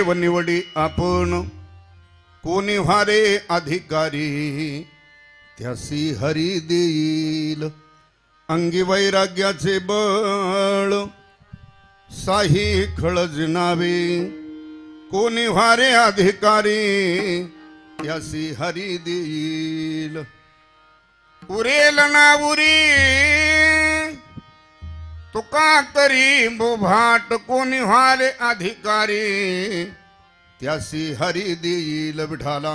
देव निवडी आपण कोणी व्हारे अधिकारी त्यासी हरी देईल अंगी वैराग्याचे बळ साही खळज नावे कोणी व्हारे अधिकारी त्यासी हरी देईल उरेल ना उरी तुका करी बोभाट कोणी व्हारे अधिकारी त्यासी हरी देईल विठाला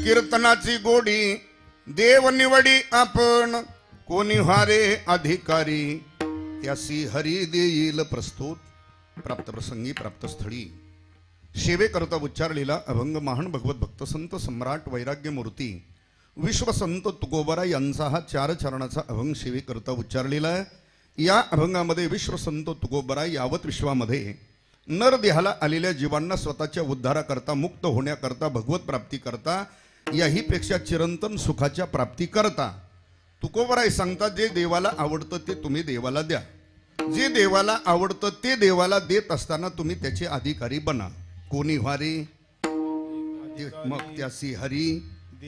कीर्तनाची गोडी देव निवडी आपण कोणी व्हारे अधिकारी त्यासी हरी देईल प्रस्तुत प्राप्त प्रसंगी प्राप्त स्थळी सेवेकरता उच्चारलेला अभंग महान भगवत भक्त संत सम्राट वैराग्य मूर्ती विश्वसंत तुकोबरा यांचा हा 4 चरणाचा अभंग सेवेकरता उच्चारलेला आहे। या अभंगामध्ये विश्वसंत तुकोबरा यावत विश्वामध्ये नरदेहाला आलेल्या जीवांना स्वतःच्या उद्धाराकरता मुक्त होण्याकरता भगवत प्राप्ती करता याही पेक्षा चिरंतन सुखाच्या प्राप्ती करता तुकोबराय सांगतात जे देवाला आवडतं ते तुम्ही देवाला द्या, जे देवाला आवडतं ते देवाला देत असताना तुम्ही त्याचे अधिकारी बना। कोणी व्हारे मग त्यासी हरी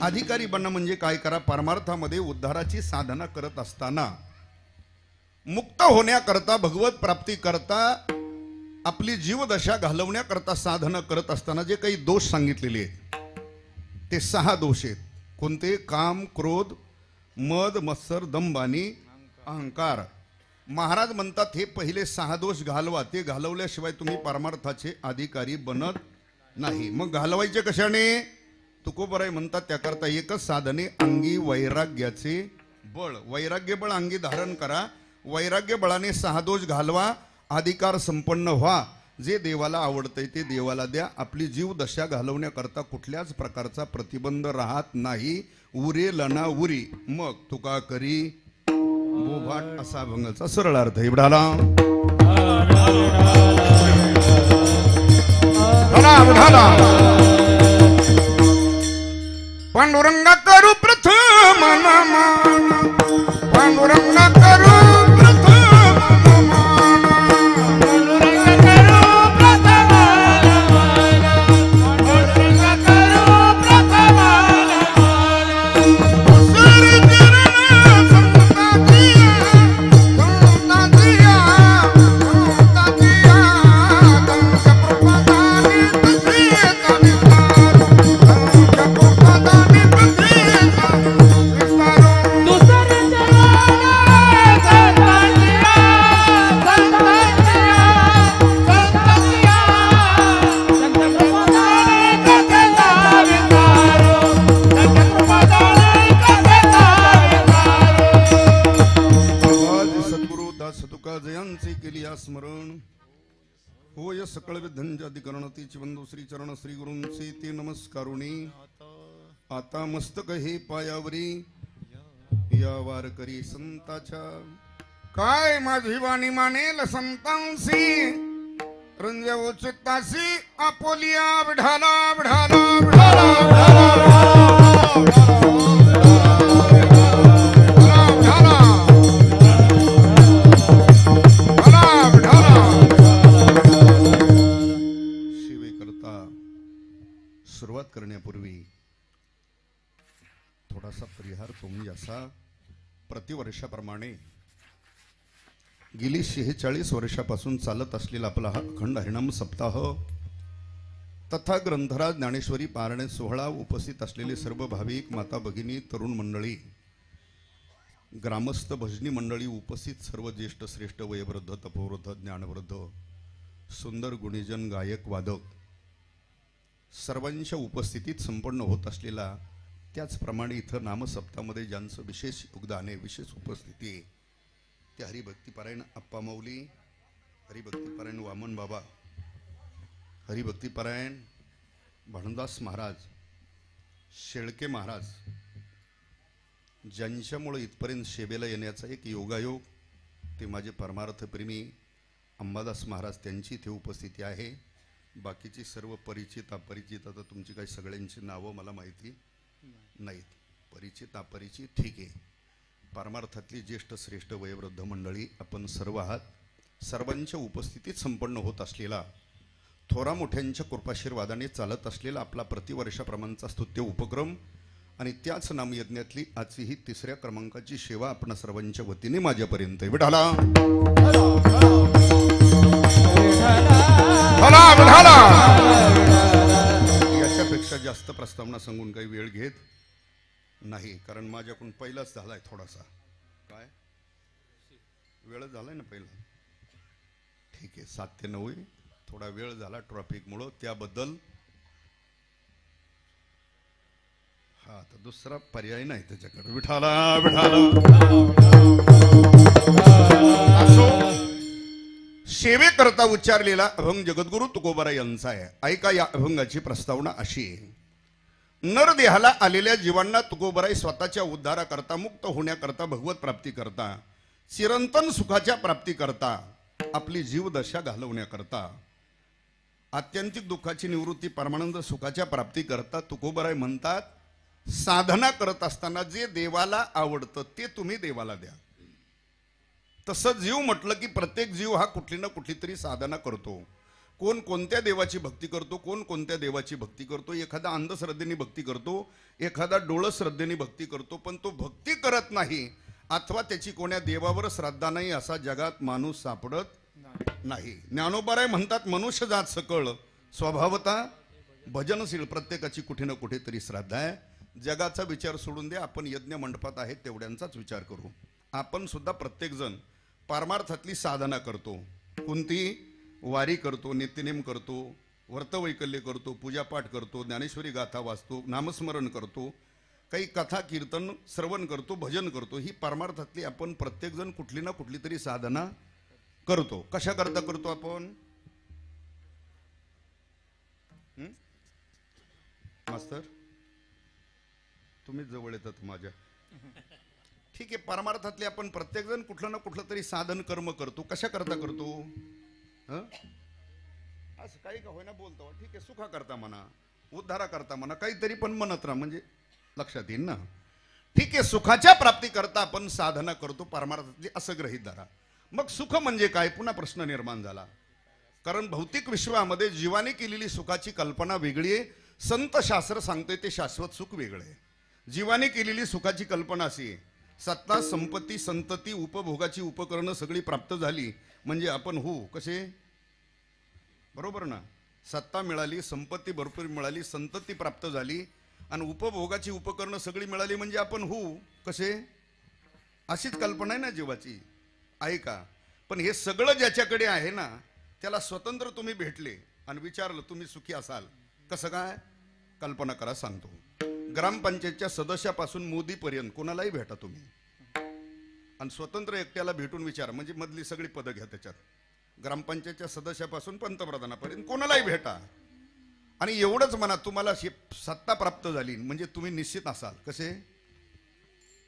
अधिकारी बना म्हणजे काय करा, परमार्थामध्ये उद्धाराची साधना करत असताना मुक्त होण्याकरता भगवत प्राप्ती करता आपली जीवदशा घालवण्याकरता साधना करत असताना जे काही दोष सांगितलेले आहेत ते 6 दोष आहेत। कोणते? काम, क्रोध, मद, मत्सर, दंभ आणि अहंकार। महाराज म्हणतात हे पहिले 6 दोष घालवा, ते घालवल्याशिवाय तुम्ही परमार्थाचे अधिकारी बनत नाही। मग घालवायचे कशाने? तुकोबराय म्हणतात त्याकरता एकच साधने अंगी वैराग्याचे बळ, वैराग्य बळ अंगी धारण करा, वैराग्य बळाने 6 दोष घालवा, अधिकार संपन्न व्हा, जे देवाला आवडतंय ते देवाला द्या, आपली जीव दशा घालवण्याकरता कुठल्याच प्रकारचा प्रतिबंध राहत नाही, उरेल ना उरी मग तुका करी बोभाट असा अभंगाचा सरळ अर्थ एवढाला। पांडुरंग करू प्रथम नमन, पांडुरंग करू स्मरण होय सकळ विधंजाधिकरण तिची वंदो श्री चरण श्री गुरूंचे ते नमस्कारुणी आता मस्तक हे पायावरी या वारकरी संताच्या काय माझी वाणी मानेल संतांसी रंजव चित्तासी आपोलिया विढाला विढाला विढाला सुरुवात करण्यापूर्वी थोडासा परिहार तुम्ही असा प्रतिवर्षाप्रमाणे गेली 46 वर्षापासून चालत असलेला आपला हा अखंड हरिनाम सप्ताह तथा ग्रंथराज ज्ञानेश्वरी पारायण सोहळा उपस्थित असलेले सर्व भाविक माता भगिनी तरुण मंडळी ग्रामस्थ भजनी मंडळी उपस्थित सर्व ज्येष्ठ श्रेष्ठ वयोवृद्ध तपोवृद्ध ज्ञानवृद्ध सुंदर गुणीजन गायक वादक सर्वांच्या उपस्थितीत संपन्न होत असलेला त्याचप्रमाणे इथं नामसप्तामध्ये ज्यांचं विशेष योगदान आहे विशेष उपस्थिती आहे ते हरिभक्तीपरायण अप्पा मौली, हरिभक्तीपरायण वामन बाबा, हरिभक्तीपरायण भानुदास महाराज, शेळके महाराज ज्यांच्यामुळे इथपर्यंत सेवेला येण्याचा एक योगायोग ते माझे परमार्थ प्रेमी अंबादास महाराज त्यांची इथे उपस्थिती आहे। बाकीची सर्व परिचित अपरिचित, आता तुमची काही सगळ्यांची नावं मला माहिती नाहीत. परिचित अपरिचित ठीक आहे. परमार्थातली ज्येष्ठ श्रेष्ठ वयोवृद्ध मंडळी आपण सर्व आहात. सर्वांच्या उपस्थितीत संपन्न होत असलेला थोरा मोठ्यांच्या कृपाशीर्वादाने चालत असलेला आपला प्रतिवर्षाप्रमाणचा स्तुत्य उपक्रम आणि त्याच नामयज्ञातली आजची ही 3ऱ्या क्रमांकाची सेवा आपण सर्वांच्या वतीने माझ्यापर्यंत विठाला याच्यापेक्षा जास्त प्रस्तावना सांगून काही वेळ घेत नाही, कारण माझ्याकडून पहिलाच झालाय थोडासा. काय वेळ झालाय ना पहिला? ठीक आहे, 7 ते 9 थोडा वेळ झाला ट्रॅफिकमुळं, त्याबद्दल हा आता दुसरा पर्याय नाही त्याच्याकडे. विठाला सेवेकरता उच्चारलेला अभंग जगद्गुरु तुकोबाराय यांचा आहे. ऐका या अभंगाची प्रस्तावना अशी आहे. नरदेहाला आलेल्या जीवांना तुकोबाराय स्वतःच्या उद्धाराकरता, मुक्त होण्याकरता, भगवत प्राप्ती करता, चिरंतन सुखाच्या प्राप्ती करता, आपली जीवदशा घालवण्याकरता, आत्यंतिक दुःखाची निवृत्ती, परमानंद सुखाच्या प्राप्ती करता तुकोबाराय म्हणतात, साधना करत असताना जे देवाला आवडतं ते तुम्ही देवाला द्या. तसं जीव म्हटलं की प्रत्येक जीव हा कुठली ना कुठली तरी साधना करतो. कोण कोणत्या देवाची भक्ती करतो, कोण कोणत्या देवाची भक्ती करतो. एखादा अंधश्रद्धेने भक्ती करतो, एखादा डोळं श्रद्धेने भक्ती करतो, पण तो भक्ती करत नाही अथवा त्याची कोण्या देवावर श्रद्धा नाही असा जगात माणूस सापडत नाही. ज्ञानोबाराय म्हणतात, मनुष्य जात सकळ स्वभावता भजनशील. प्रत्येकाची कुठे ना कुठेतरी श्रद्धा आहे. जगाचा विचार सोडून दे, आपण यज्ञ मंडपात आहेत तेवढ्यांचाच विचार करू. आपण सुद्धा प्रत्येक जण परमार्थातली साधना करतो. कोणती? वारी करतो, नित्यनेम करतो, व्रतवैकल्य करतो, पूजापाठ करतो, ज्ञानेश्वरी गाथा वाचतो, नामस्मरण करतो, काही कथा कीर्तन श्रवण करतो, भजन करतो. ही परमार्थातली आपण प्रत्येक जण कुठली ना कुठली तरी साधना करतो. कशा करता करतो आपण? मास्तर तुम्ही जवळ येतात माझ्या. ठीक आहे, परमार्थातले आपण प्रत्येक जण कुठलं ना कुठलं तरी साधन कर्म करतो. कशा करता करतो? असं काही का होईना बोलतो. ठीक आहे, सुखा करता म्हणा, उद्धारा करता म्हणा, काहीतरी पण म्हणत राहा म्हणजे लक्षात येईल ना. ठीक आहे, सुखाच्या प्राप्ती करता आपण साधना करतो परमार्थातली, असं गृहीत धरा. मग सुख म्हणजे काय? पुन्हा प्रश्न निर्माण झाला. कारण भौतिक विश्वामध्ये जीवाने केलेली सुखाची कल्पना वेगळी आहे. संत शास्त्र सांगते ते शाश्वत सुख वेगळे आहे. जीवाने केलेली सुखाची कल्पना अशी आहे, सत्ता संपत्ती संतती उपभोगाची उपकरणं सगळी प्राप्त झाली म्हणजे आपण होऊ कसे? बरोबर ना. सत्ता मिळाली, संपत्ती भरपूर मिळाली, संतती प्राप्त झाली आणि उपभोगाची उपकरणं सगळी मिळाली म्हणजे आपण होऊ कसे? अशीच कल्पना आहे ना जीवाची, आहे का? पण हे सगळं ज्याच्याकडे आहे ना त्याला स्वतंत्र तुम्ही भेटले आणि विचारलं तुम्ही सुखी असाल कसं काय? कल्पना करा, सांगतो. ग्रामपंचायतच्या सदस्यापासून मोदीपर्यंत कोणालाही भेटा तुम्ही आणि स्वतंत्र एकट्याला भेटून विचारा, म्हणजे मधली सगळी पदं घ्या त्याच्यात. ग्रामपंचायतच्या सदस्यापासून पंतप्रधानापर्यंत कोणालाही भेटा आणि एवढंच म्हणा तुम्हाला सत्ता प्राप्त झाली म्हणजे तुम्ही निश्चित असाल कसे?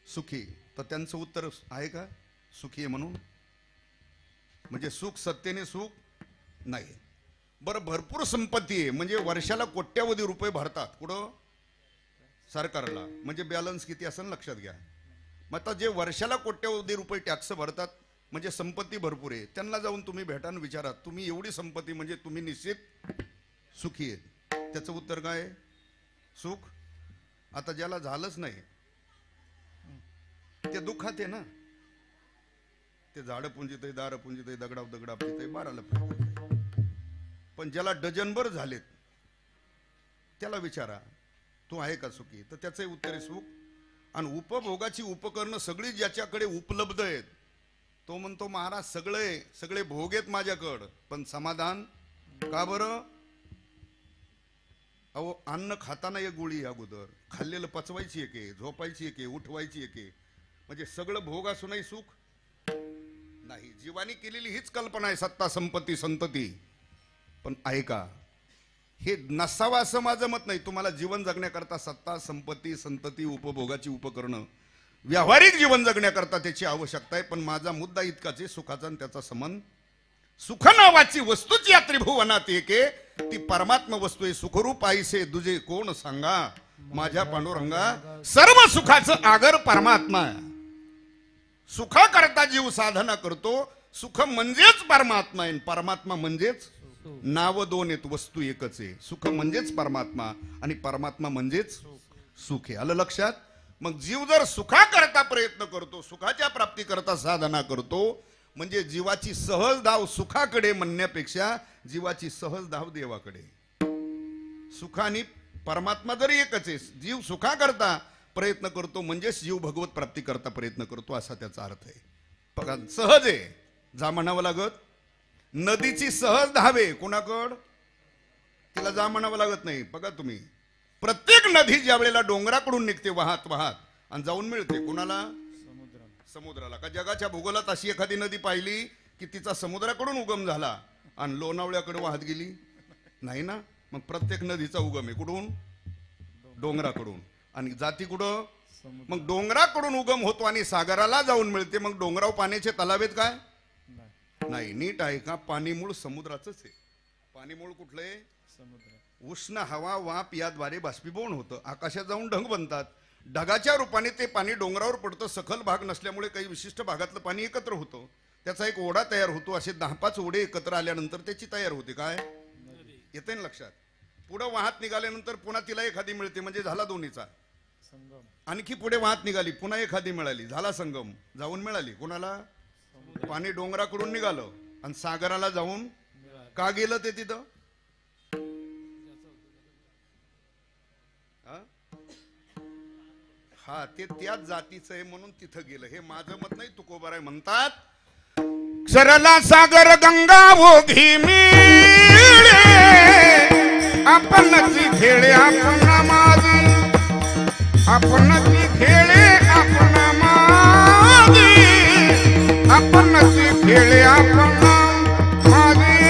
सुखी. तर त्यांचं उत्तर आहे का सुखी आहे म्हणून? म्हणजे सुख सत्तेने सुख नाही. बरं, भरपूर संपत्ती आहे म्हणजे वर्षाला कोट्यावधी रुपये भरतात कुठं? सरकारला. म्हणजे बॅलन्स किती असेल लक्षात घ्या. मग आता जे वर्षाला कोट्यावधी रुपये टॅक्स भरतात म्हणजे संपत्ती भरपूर आहे, त्यांना जाऊन तुम्ही भेटा आणि विचारा तुम्ही एवढी संपत्ती म्हणजे तुम्ही निश्चित सुखी आहेत? त्याचं उत्तर काय? सुख. आता ज्याला झालंच नाही ते दुःखात आहे ना. ते झाडं पुंजित आहे, दारं पुंजित आहे, दगडाव दगडा पित आहे, बाराला फिरत. पण ज्याला डझनभर झालेत त्याला विचारा तू आहे का सुखी? तर त्याचंही उत्तर आहे सुख. आणि उपभोगाची उपकरणं सगळी ज्याच्याकडे उपलब्ध आहेत तो म्हणतो महाराज सगळे भोग आहेत माझ्याकडं पण समाधान का बरं? अहो, अन्न खाताना एक गोळी अगोदर खाल्लेलं पचवायची एके, झोपायची एके, उठवायची एके, म्हणजे सगळं भोग असूनही सुख नाही. जीवानी केलेली हीच कल्पना आहे सत्ता संपत्ती संतती. पण ऐका, हे नसावं असं माझं मत नाही. तुम्हाला जीवन जगण्याकरता सत्ता संपत्ती संतती उपभोगाची उपकरणं व्यावहारिक जीवन जगण्याकरता त्याची आवश्यकता आहे. पण माझा मुद्दा इतकाच आहे, सुखाचा आणि त्याचा संबंध. सुख नावाची वस्तूची या त्रिभुवनात एके ती परमात्मा वस्तू आहे. सुखरूप आईसे दुजे कोण सांगा, माझ्या पांडुरंगा सर्व सुखाचं आगर परमात्मा आहे. सुखा करता जीव साधना करतो. सुख म्हणजेच परमात्मा आहे, परमात्मा म्हणजेच नाव दोन आहेत, वस्तू एकच आहे. सुख म्हणजेच परमात्मा आणि परमात्मा म्हणजेच सुख आहे. आलं लक्षात? मग जीव जर सुखा करता प्रयत्न करतो, सुखाच्या प्राप्ती करता साधना करतो, म्हणजे जीवाची सहज धाव सुखाकडे म्हणण्यापेक्षा जीवाची सहज धाव देवाकडे. सुख आणि परमात्मा जरी एकच आहे, जीव सुखा करता प्रयत्न करतो म्हणजेच जीव भगवत प्राप्ती करता प्रयत्न करतो असा त्याचा अर्थ आहे. बघा सहज आहे, जा म्हणावं लागत. नदीची सहज धावे कोणाकड, तिला जा म्हणावं लागत नाही. बघा तुम्ही, प्रत्येक नदी ज्या वेळेला डोंगराकडून निघते वाहत वाहत आणि जाऊन मिळते कोणाला, समुद्राला. का जगाच्या भूगोलात अशी एखादी नदी पाहिली की तिचा समुद्राकडून उगम झाला आणि लोणावळ्याकडे वाहत गेली? नाही ना. मग प्रत्येक नदीचा उगम आहे कुठून, डोंगराकडून. आणि जाती कुठं, मग डोंगराकडून उगम होतो आणि सागराला जाऊन मिळते. मग डोंगराव पाण्याचे तलावेत काय नाही. नीट आहे का? पाणी मूळ समुद्राच आहे. पाणी मूळ कुठलंय, समुद्र. उष्ण हवा वाफ याद्वारे बाष्पीभवन होतं, आकाशात जाऊन ढग बनतात. ढगाच्या रूपाने ते पाणी डोंगरावर पडतं. सखल भाग नसल्यामुळे काही विशिष्ट भागातलं पाणी एकत्र होतं, त्याचा एक ओढा तयार होतो. असे 10-5 ओढे एकत्र आल्यानंतर त्याची तयार होते काय, येते ना लक्षात? पुढे वाहत निघाल्यानंतर पुन्हा तिला एखादी मिळते, म्हणजे झाला दोन्हीचा संगम. आणखी पुढे वाहत निघाली, पुन्हा एखादी मिळाली, झाला संगम. जाऊन मिळाली कोणाला, पाणी डोंगराकडून निघालं आणि सागराला जाऊन का गेलं ते तिथं, हा ते त्याच जातीचं आहे म्हणून तिथं गेलं. हे माझं मत नाही, तुकोबाराय म्हणतात, सरला सागर गंगा ओघी मिळे, आपणची खेळे आपण माझी, आपणची खेळे आपण माझी, आपणची खेळे आपण माझी.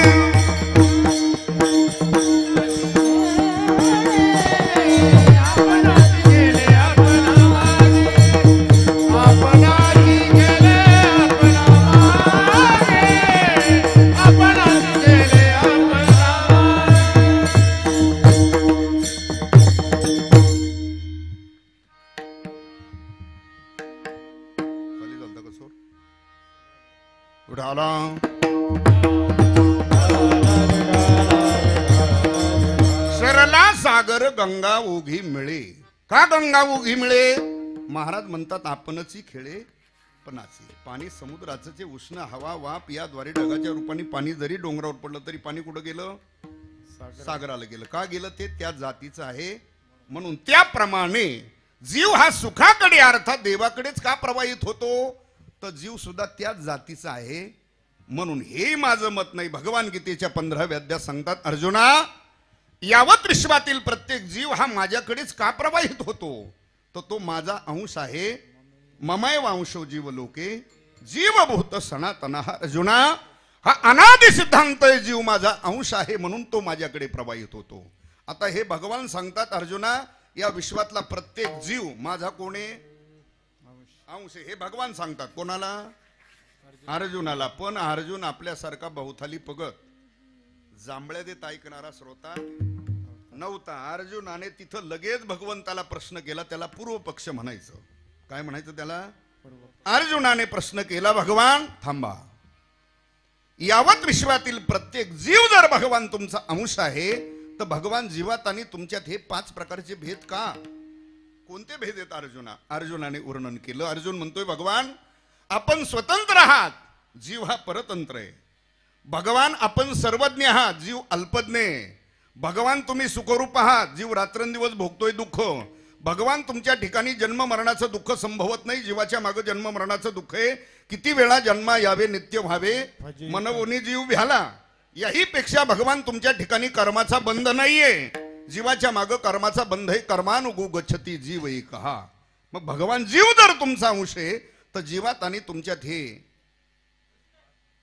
सरला सागर गंगा उघी मिळे. का गंगा उघी मिळे? महाराज म्हणतात आपणची खेळे पणाची. पाणी समुद्राचं जे उष्ण हवा वाफ याद्वारे ढगाच्या रूपाने पाणी जरी डोंगरावर पडलं तरी पाणी कुठं गेलं, सागराला गेलं. का गेलं? ते त्या जातीचं आहे म्हणून. त्याप्रमाणे जीव हा सुखाकडे अर्थात देवाकडेच का प्रवाहित होतो, तर जीव सुद्धा त्याच जातीचा आहे म्हणून. हे माझं मत नाही. भगवान गीतेच्या 15व्या अध्यायात सांगतात, अर्जुना यावत विश्वातील प्रत्येक जीव हा माझ्याकडेच का प्रवाहित होतो, तर तो माझा अंश आहे. ममैव अंशो जीव लोके जीवभूत सनातन. अर्जुना हा अनादि सिद्धांत आहे, जीव माझा अंश आहे म्हणून तो माझ्याकडे प्रवाहित होतो. आता हे भगवान सांगतात, अर्जुना या विश्वातला प्रत्येक जीव माझा कोणे, अंश. हे भगवान सांगतात कोणाला, अर्जुनाला. पण अर्जुन आपल्यासारखा बहुथाली पगत जांभळ्या देत ऐकणारा श्रोता नव्हता. अर्जुनाने तिथं लगेच भगवंताला प्रश्न केला. त्याला पूर्व पक्ष म्हणायचं. काय म्हणायचं त्याला? अर्जुनाने प्रश्न केला, भगवान थांबा, यावत विश्वातील प्रत्येक जीव जर भगवान तुमचा अंश आहे, तर भगवान जीवात आणि तुमच्यात हे 5 प्रकारचे भेद का, कोणते भेद आहेत अर्जुना? अर्जुनाने वर्णन केलं. अर्जुन म्हणतोय, भगवान आपण स्वतंत्र आहात, जीव हा परतंत्र आहे. भगवान आपण सर्वज्ञ आहात, जीव अल्पज्ञ आहे. भगवान तुम्ही सुखरूप आहात, जीव रात्रंदिवस भोगतोय दुःख. भगवान तुमच्या ठिकाणी जन्म मरणाचं दुःख संभवत नाही, जीवाच्या मागे जन्म मरणाचं दुःख आहे. किती वेळा जन्मा यावे नित्य व्हावे मनवोनी जीव भ्याला. याही पेक्षा भगवान तुमच्या ठिकाणी कर्माचा बंध नाहीये, जीवाच्या मागे कर्माचा बंध आहे. कर्मानुगु गच्छती जीव एक. मग भगवान जीव जर तुमचा अंश आहे, तर जीवात आणि तुमच्यात हे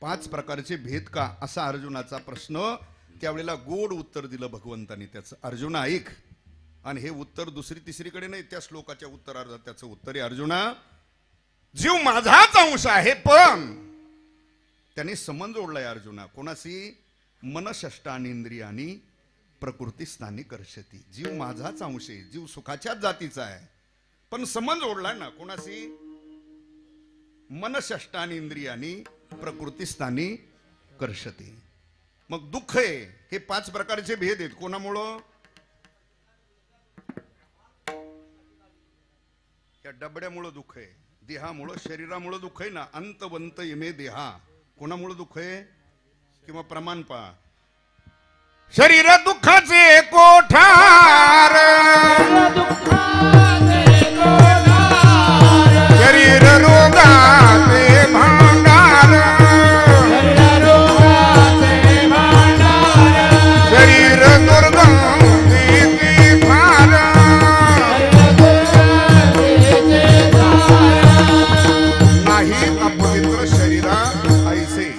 5 प्रकारचे भेद का, असा अर्जुनाचा प्रश्न. त्यावेळेला गोड उत्तर दिलं भगवंतानी त्याचं. अर्जुना ऐक, आणि हे उत्तर दुसरी तिसरीकडे नाही, त्या श्लोकाच्या उत्तरार्धात त्याचं उत्तर आहे. अर्जुना जीव माझाच अंश आहे, पण त्याने संबंध जोडलाय अर्जुना कोणाशी, मन षष्टानी इंद्रियानी प्रकृती स्थानी कर्षती. जीव माझाच अंश आहे, जीव सुखाच्याच जातीचा आहे, पण समज ओढला ना कोणाशी, मनषष्टानी इंद्रियानी प्रकृती स्थानी कर्षती. मग दुःख आहे हे 5 प्रकारचे भेद आहेत. कोणामुळं? या डबड्यामुळं दुःख आहे, देहामुळं, शरीरामुळं दुःख आहे ना. अंतवंत इमे देहा. कोणामुळं दुःख आहे? किंवा प्रमाण पहा. शरीर दुःखाचे कोठार, शरीर रोगाचे भांडार, शरीर दुर्गंधीची धार, नाही अपवित्र शरीरा ऐसे.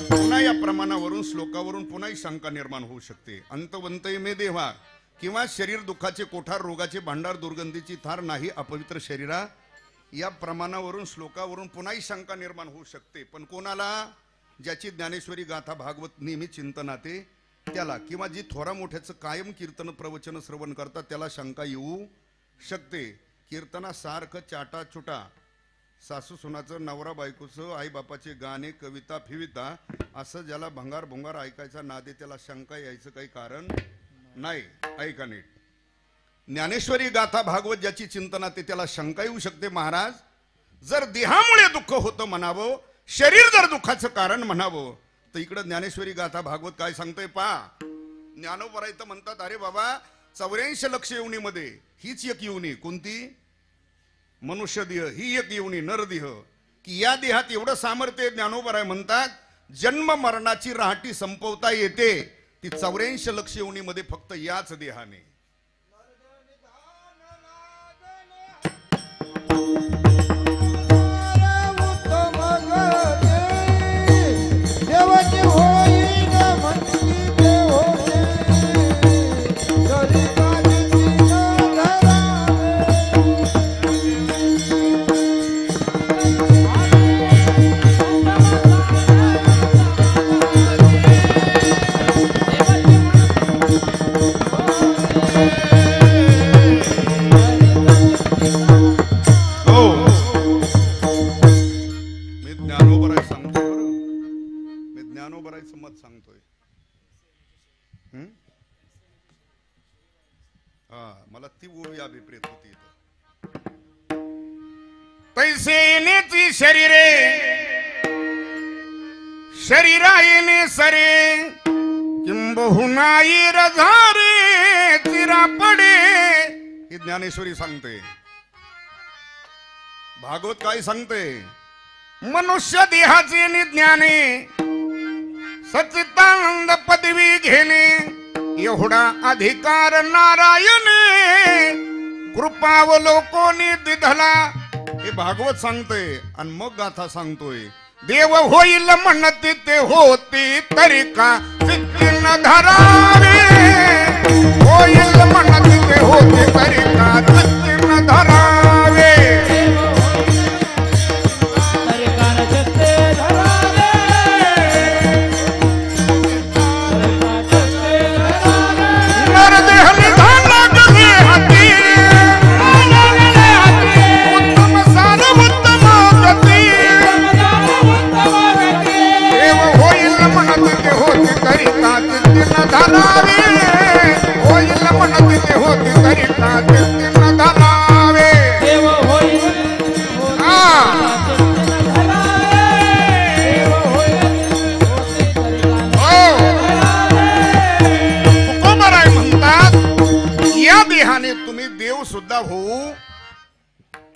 पुन्हा या प्रमाणावरून, श्लोकावरून पुन्हा शंका निर्माण होऊ शकते. अंतवंत मे देवा किंवा शरीर दुःखाचे कोठार, रोगाचे भांडार, दुर्गंधीची थार, नाही अपवित्र शरीरा, या प्रमाणावरून, श्लोकावरून पुन्हा शंका निर्माण होऊ शकते. पण कोणाला? ज्याची ज्ञानेश्वरी गाथा भागवत नेहमी चिंतनाते त्याला, किंवा जी थोरा मोठ्याचं कायम कीर्तन प्रवचन श्रवण करतात त्याला शंका येऊ शकते. कीर्तनासारखं चाटा चुटा, सासू सुनाचं, नवरा बायकोचं, आई बापाचे गाणे, कविता फिविता, असं ज्याला भंगार भोंगार ऐकायचा नादे त्याला शंका यायचं काही कारण नाही. ऐका नीट. ज्ञानेश्वरी गाथा भागवत ज्याची चिंतनात त्याला शंका येऊ शकते. महाराज, जर देहामुळे दुःख होतं म्हणावं, शरीर जर दुःखाचं कारण म्हणावं, तर इकडं ज्ञानेश्वरी गाथा भागवत काय सांगतोय पहा. ज्ञानोबराय तर म्हणतात, अरे बाबा 84 लक्ष योनीमध्ये हीच एक योनी. कोणती? मनुष्य देह ही एक योनी, नरदेह. की या देहात एवढं सामर्थ्य. ज्ञानोबराय म्हणतात, जन्म मरणाची राहटी संपवता येते ती 84 लक्ष योनीमध्ये फक्त याच देहाने. मला ती ओळी अभिप्रेत होती. तैसे येण्याची शरीरे, शरीरा येणे सरे, किंबहुना रझारे चिरा पडे. ही ज्ञानेश्वरी सांगते. भागवत काय सांगते? मनुष्य देहाचे निज्ञाने, सच्चिदानंद पदवी घेणे, एवढा अधिकार नारायणे कृपावलोकोनी दिधला. हे भागवत सांगतोय. आणि मग गाथा सांगतोय, देव होईल म्हणते ते होती तरी का चित्ती न धरावे, होईल म्हणते ते होते तरी का चित्ती न धरावे. तुम्ही देव सुद्धा होऊ.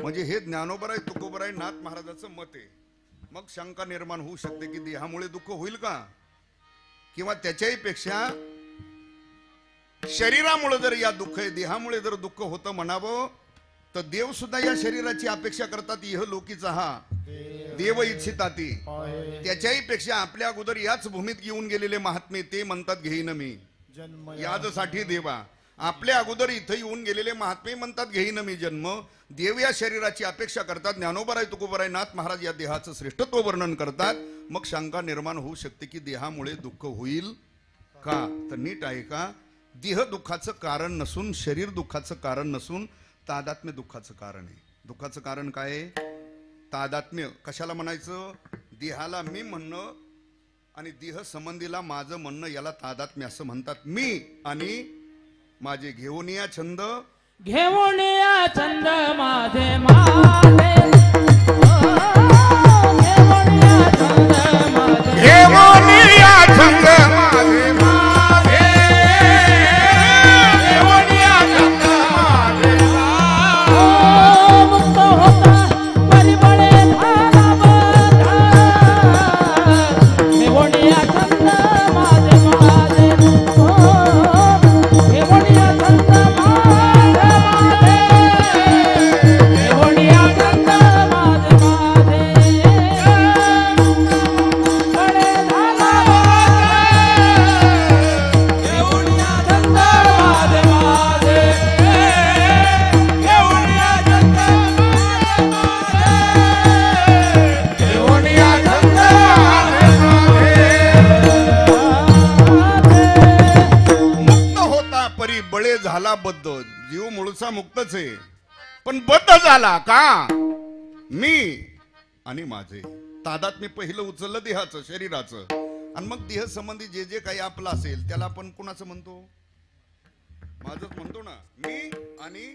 म्हणजे हे ज्ञानोबराय तुकोबराय नाथ महाराजाचं मत आहे. मग शंका निर्माण होऊ शकते की देहामुळे दुःख होईल का, किंवा त्याच्याही पेक्षा शरीरामुळे जर या दुःख आहे, देहामुळे जर दुःख होतं म्हणावं, तर देव सुद्धा या शरीराची अपेक्षा करतात. इह लोकीचा हा देव इच्छिताती. त्याच्याही पेक्षा आपल्या अगोदर याच भूमीत येऊन गेलेले महात्मे ते म्हणतात घेईन मी याजसाठी देवा. आपल्या अगोदर इथं येऊन गेलेले महात्मे म्हणतात घेईन मी जन्म. देव या शरीराची अपेक्षा करतात. ज्ञानोबराय तुकोबराय नाथ महाराज या देहाचं श्रेष्ठत्व वर्णन करतात. मग शंका निर्माण होऊ शकते की देहामुळे दुःख होईल का तर नीट आहे का, देह दुःखाचं कारण नसून, शरीर दुःखाचं कारण नसून, तादात्म्य दुःखाचं कारण आहे. दुःखाचं कारण काय आहे? तादात्म्य. कशाला म्हणायचं? देहाला मी म्हणणं आणि देह संबंधीला माझं म्हणणं, याला तादात्म्य असं म्हणतात. मी आणि माझे घेऊन या छंद, घेऊन या छंद माझे माझे, घेऊन या छंद माझे, घेऊन या छंद माझे माझे, घेऊन या छंद माझे माझे. मुक्त होता परिमळे झाला बंधा, घेऊन या छंद माझे माझे, घेऊन या छंद माझे माझे, घेऊन या छंद माझे माझे, बळे झाला घेऊन या छंद माझे माझे, घेऊन या छंद घेऊन या छंद मुक्त होता परी बळे झाला बद्ध. जीव मूळचा मुक्तच आहे, पण बद्ध झाला का? मी आणि माझे. तादात्म्य पहिलं उचललं देहाचं, शरीराचं, आणि मग देह संबंधी जे जे काही आपलं असेल त्याला आपण कुणाचं म्हणतो? माझंच म्हणतो ना. मी आणि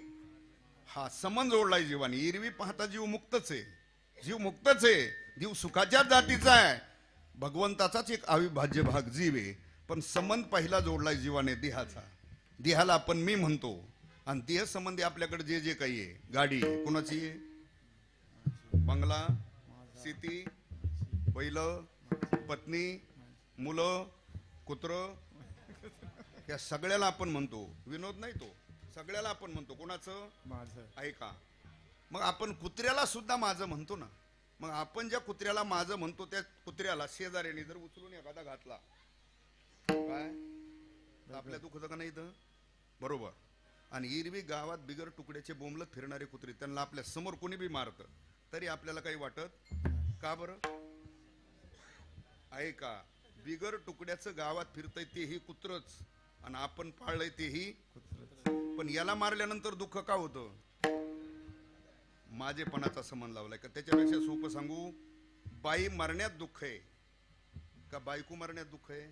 हा संबंध जोडलाय जीवाने. एरवी पाहता जीव मुक्तच आहे, जीव मुक्तच आहे, जीव सुखाच्या जातीचा आहे, भगवंताचाच एक अविभाज्य भाग जीव आहे. पण संबंध पहिला जोडलाय जीवाने देहाचा. देहाला आपण मी म्हणतो, आणि देह संबंधी आपल्याकडे जे जे काही आहे, गाडी आहे कोणाची आहे, बंगला, शेती, बैल, पत्नी, मुलं, कुत्र, या सगळ्याला आपण म्हणतो. विनोद नाही तो, सगळ्याला आपण म्हणतो. कोणाचं? माझं. ऐका, मग आपण कुत्र्याला सुद्धा माझं म्हणतो ना. मग आपण ज्या कुत्र्याला माझं म्हणतो, त्या कुत्र्याला शेजाऱ्याने जर उचलून एखादा घातला, काय आपल्या दुखतं का नाही? तर बरोबर. आणि एरवी गावात बिगर तुकड्याचे बोंबलत फिरणारे कुत्रे, त्यांना आपल्या समोर कोणी बी मारतं तरी आपल्याला काही वाटत का? बरं आहे का? बिगर तुकड्याचं गावात फिरतय तेही कुत्रच, आणि आपण पाळलंय तेही कुत्रच. पण याला मारल्यानंतर दुःख का होतं? माझेपणाचा संबंध लावलाय का? त्याच्यापेक्षा सोपं सांगू, बाई मरण्यात दुःख आहे का बायको मरण्यात दुःख आहे?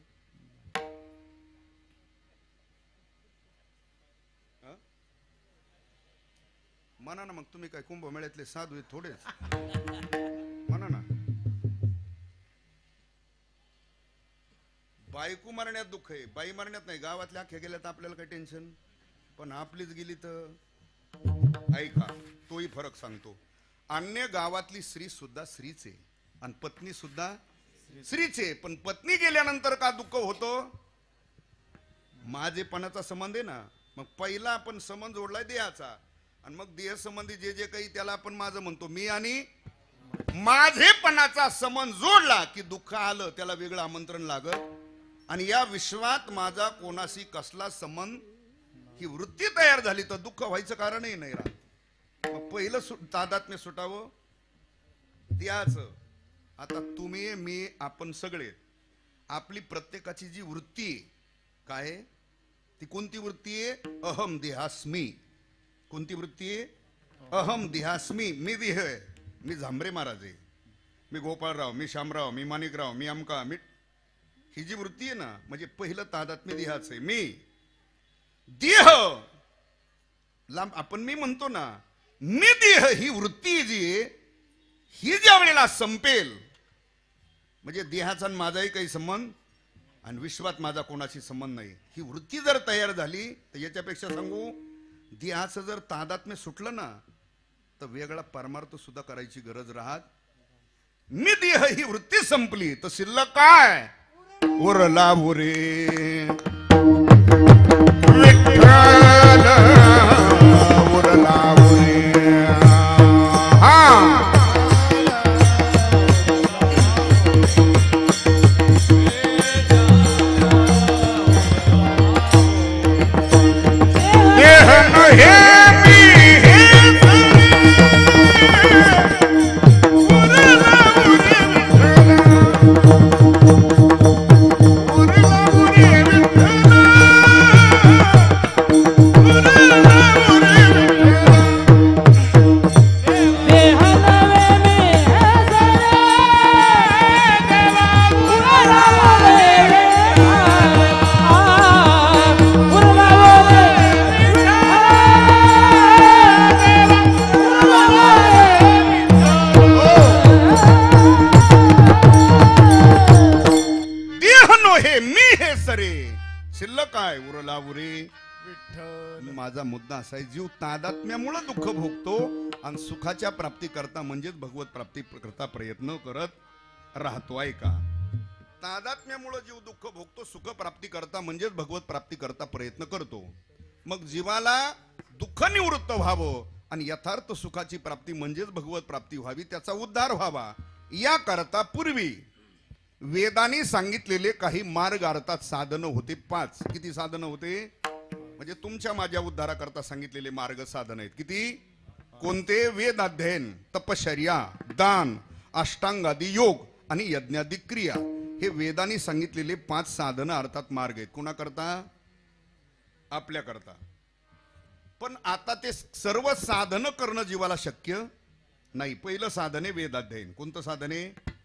म्हणा ना. मग तुम्ही काय कुंभमेळ्यातले साधू आहे थोडेच? म्हणा ना. बायको मरण्यात दुःख आहे, बाई मरण्यात नाही. गावातल्या अख्ख्या गेल्या तर आपल्याला काही टेन्शन, पण आपलीच गेली तर ऐका, तोही फरक सांगतो. अन्य गावातली स्त्री सुद्धा स्त्रीच आहे, आणि पत्नी सुद्धा स्त्रीच आहे. पण पत्नी गेल्यानंतर का दुःख होतं? माझेपणाचा संबंध आहे ना. मग पहिला आपण संबंध जोडलाय देहाचा, आणि मग देह संबंधी जे जे काही त्याला आपण माझं म्हणतो. मी आणि माझेपणाचा संबंध जोडला की दुःख आलं त्याला वेगळं आमंत्रण लागत. आणि या विश्वात माझा कोणाशी कसला संबंध, ही वृत्ती तयार झाली तर दुःख व्हायचं कारणही नाही राहत. मग पहिलं तादात्म्य सुटावं द्याचं. आता तुम्ही, मी, आपण सगळे, आपली प्रत्येकाची जी वृत्ती काय, ती कोणती वृत्ती आहे? अहम देहास्मी. कोणती वृत्ती आहे? अहम देहास्मी. मी देह आहे, मी झांबरे महाराज आहे, मी गोपाळराव, मी शामराव, मी माणिकराव, मी अमका, मी. ही जी वृत्ती आहे ना, म्हणजे पहिलं तादात्म्य देहाचं आहे. मी देह लांब आपण मी म्हणतो ना, मी देह, ही वृत्ती जी आहे ही ज्या वेळेला संपेल, म्हणजे देहाचा आणि माझाही काही संबंध, आणि विश्वात माझा कोणाशी संबंध नाही, ही वृत्ती जर तयार झाली तर याच्यापेक्षा सांगू, देहाचं जर तादात्म्य सुटलं ना तर वेगळा परमार्थ सुद्धा करायची गरज राहत. मी देह ही वृत्ती संपली तर शिल्लक काय उरला उरे विठ्ठल उरला उरे. हा माझा मुद्दा असा आहे, जीव तादात्म्यामुळे दुःख भोगतो आणि सुखाच्या प्राप्ती करता म्हणजेच भगवत प्राप्ती करता प्रयत्न करत राहतो. आहे का? तादात्म्यामुळे जीव दुःख भोगतो, सुख प्राप्ती करता म्हणजेच भगवत प्राप्ती करता प्रयत्न करतो. मग जीवाला दुःख निवृत्त व्हावं आणि यथार्थ सुखाची प्राप्ती म्हणजेच भगवत प्राप्ती व्हावी, त्याचा उद्धार व्हावा, या करता पूर्वी वेदांनी सांगितलेले काही मार्ग अर्थात साधनं होते 5. किती साधनं होते? म्हणजे तुमच्या माझ्या उद्धाराकरता सांगितलेले मार्ग साधन आहेत. किती? कोणते? वेद अध्ययन, तपश्चर्या, दान, अष्टांगादी योग आणि यज्ञादी क्रिया, हे वेदांनी सांगितलेले 5 साधनं अर्थात मार्ग आहेत. कोणाकरता? आपल्याकरता. पण आता ते सर्व साधनं करणं जीवाला शक्य नाही. पहिलं साधन आहे वेद अध्ययन. कोणतं साधन आहे?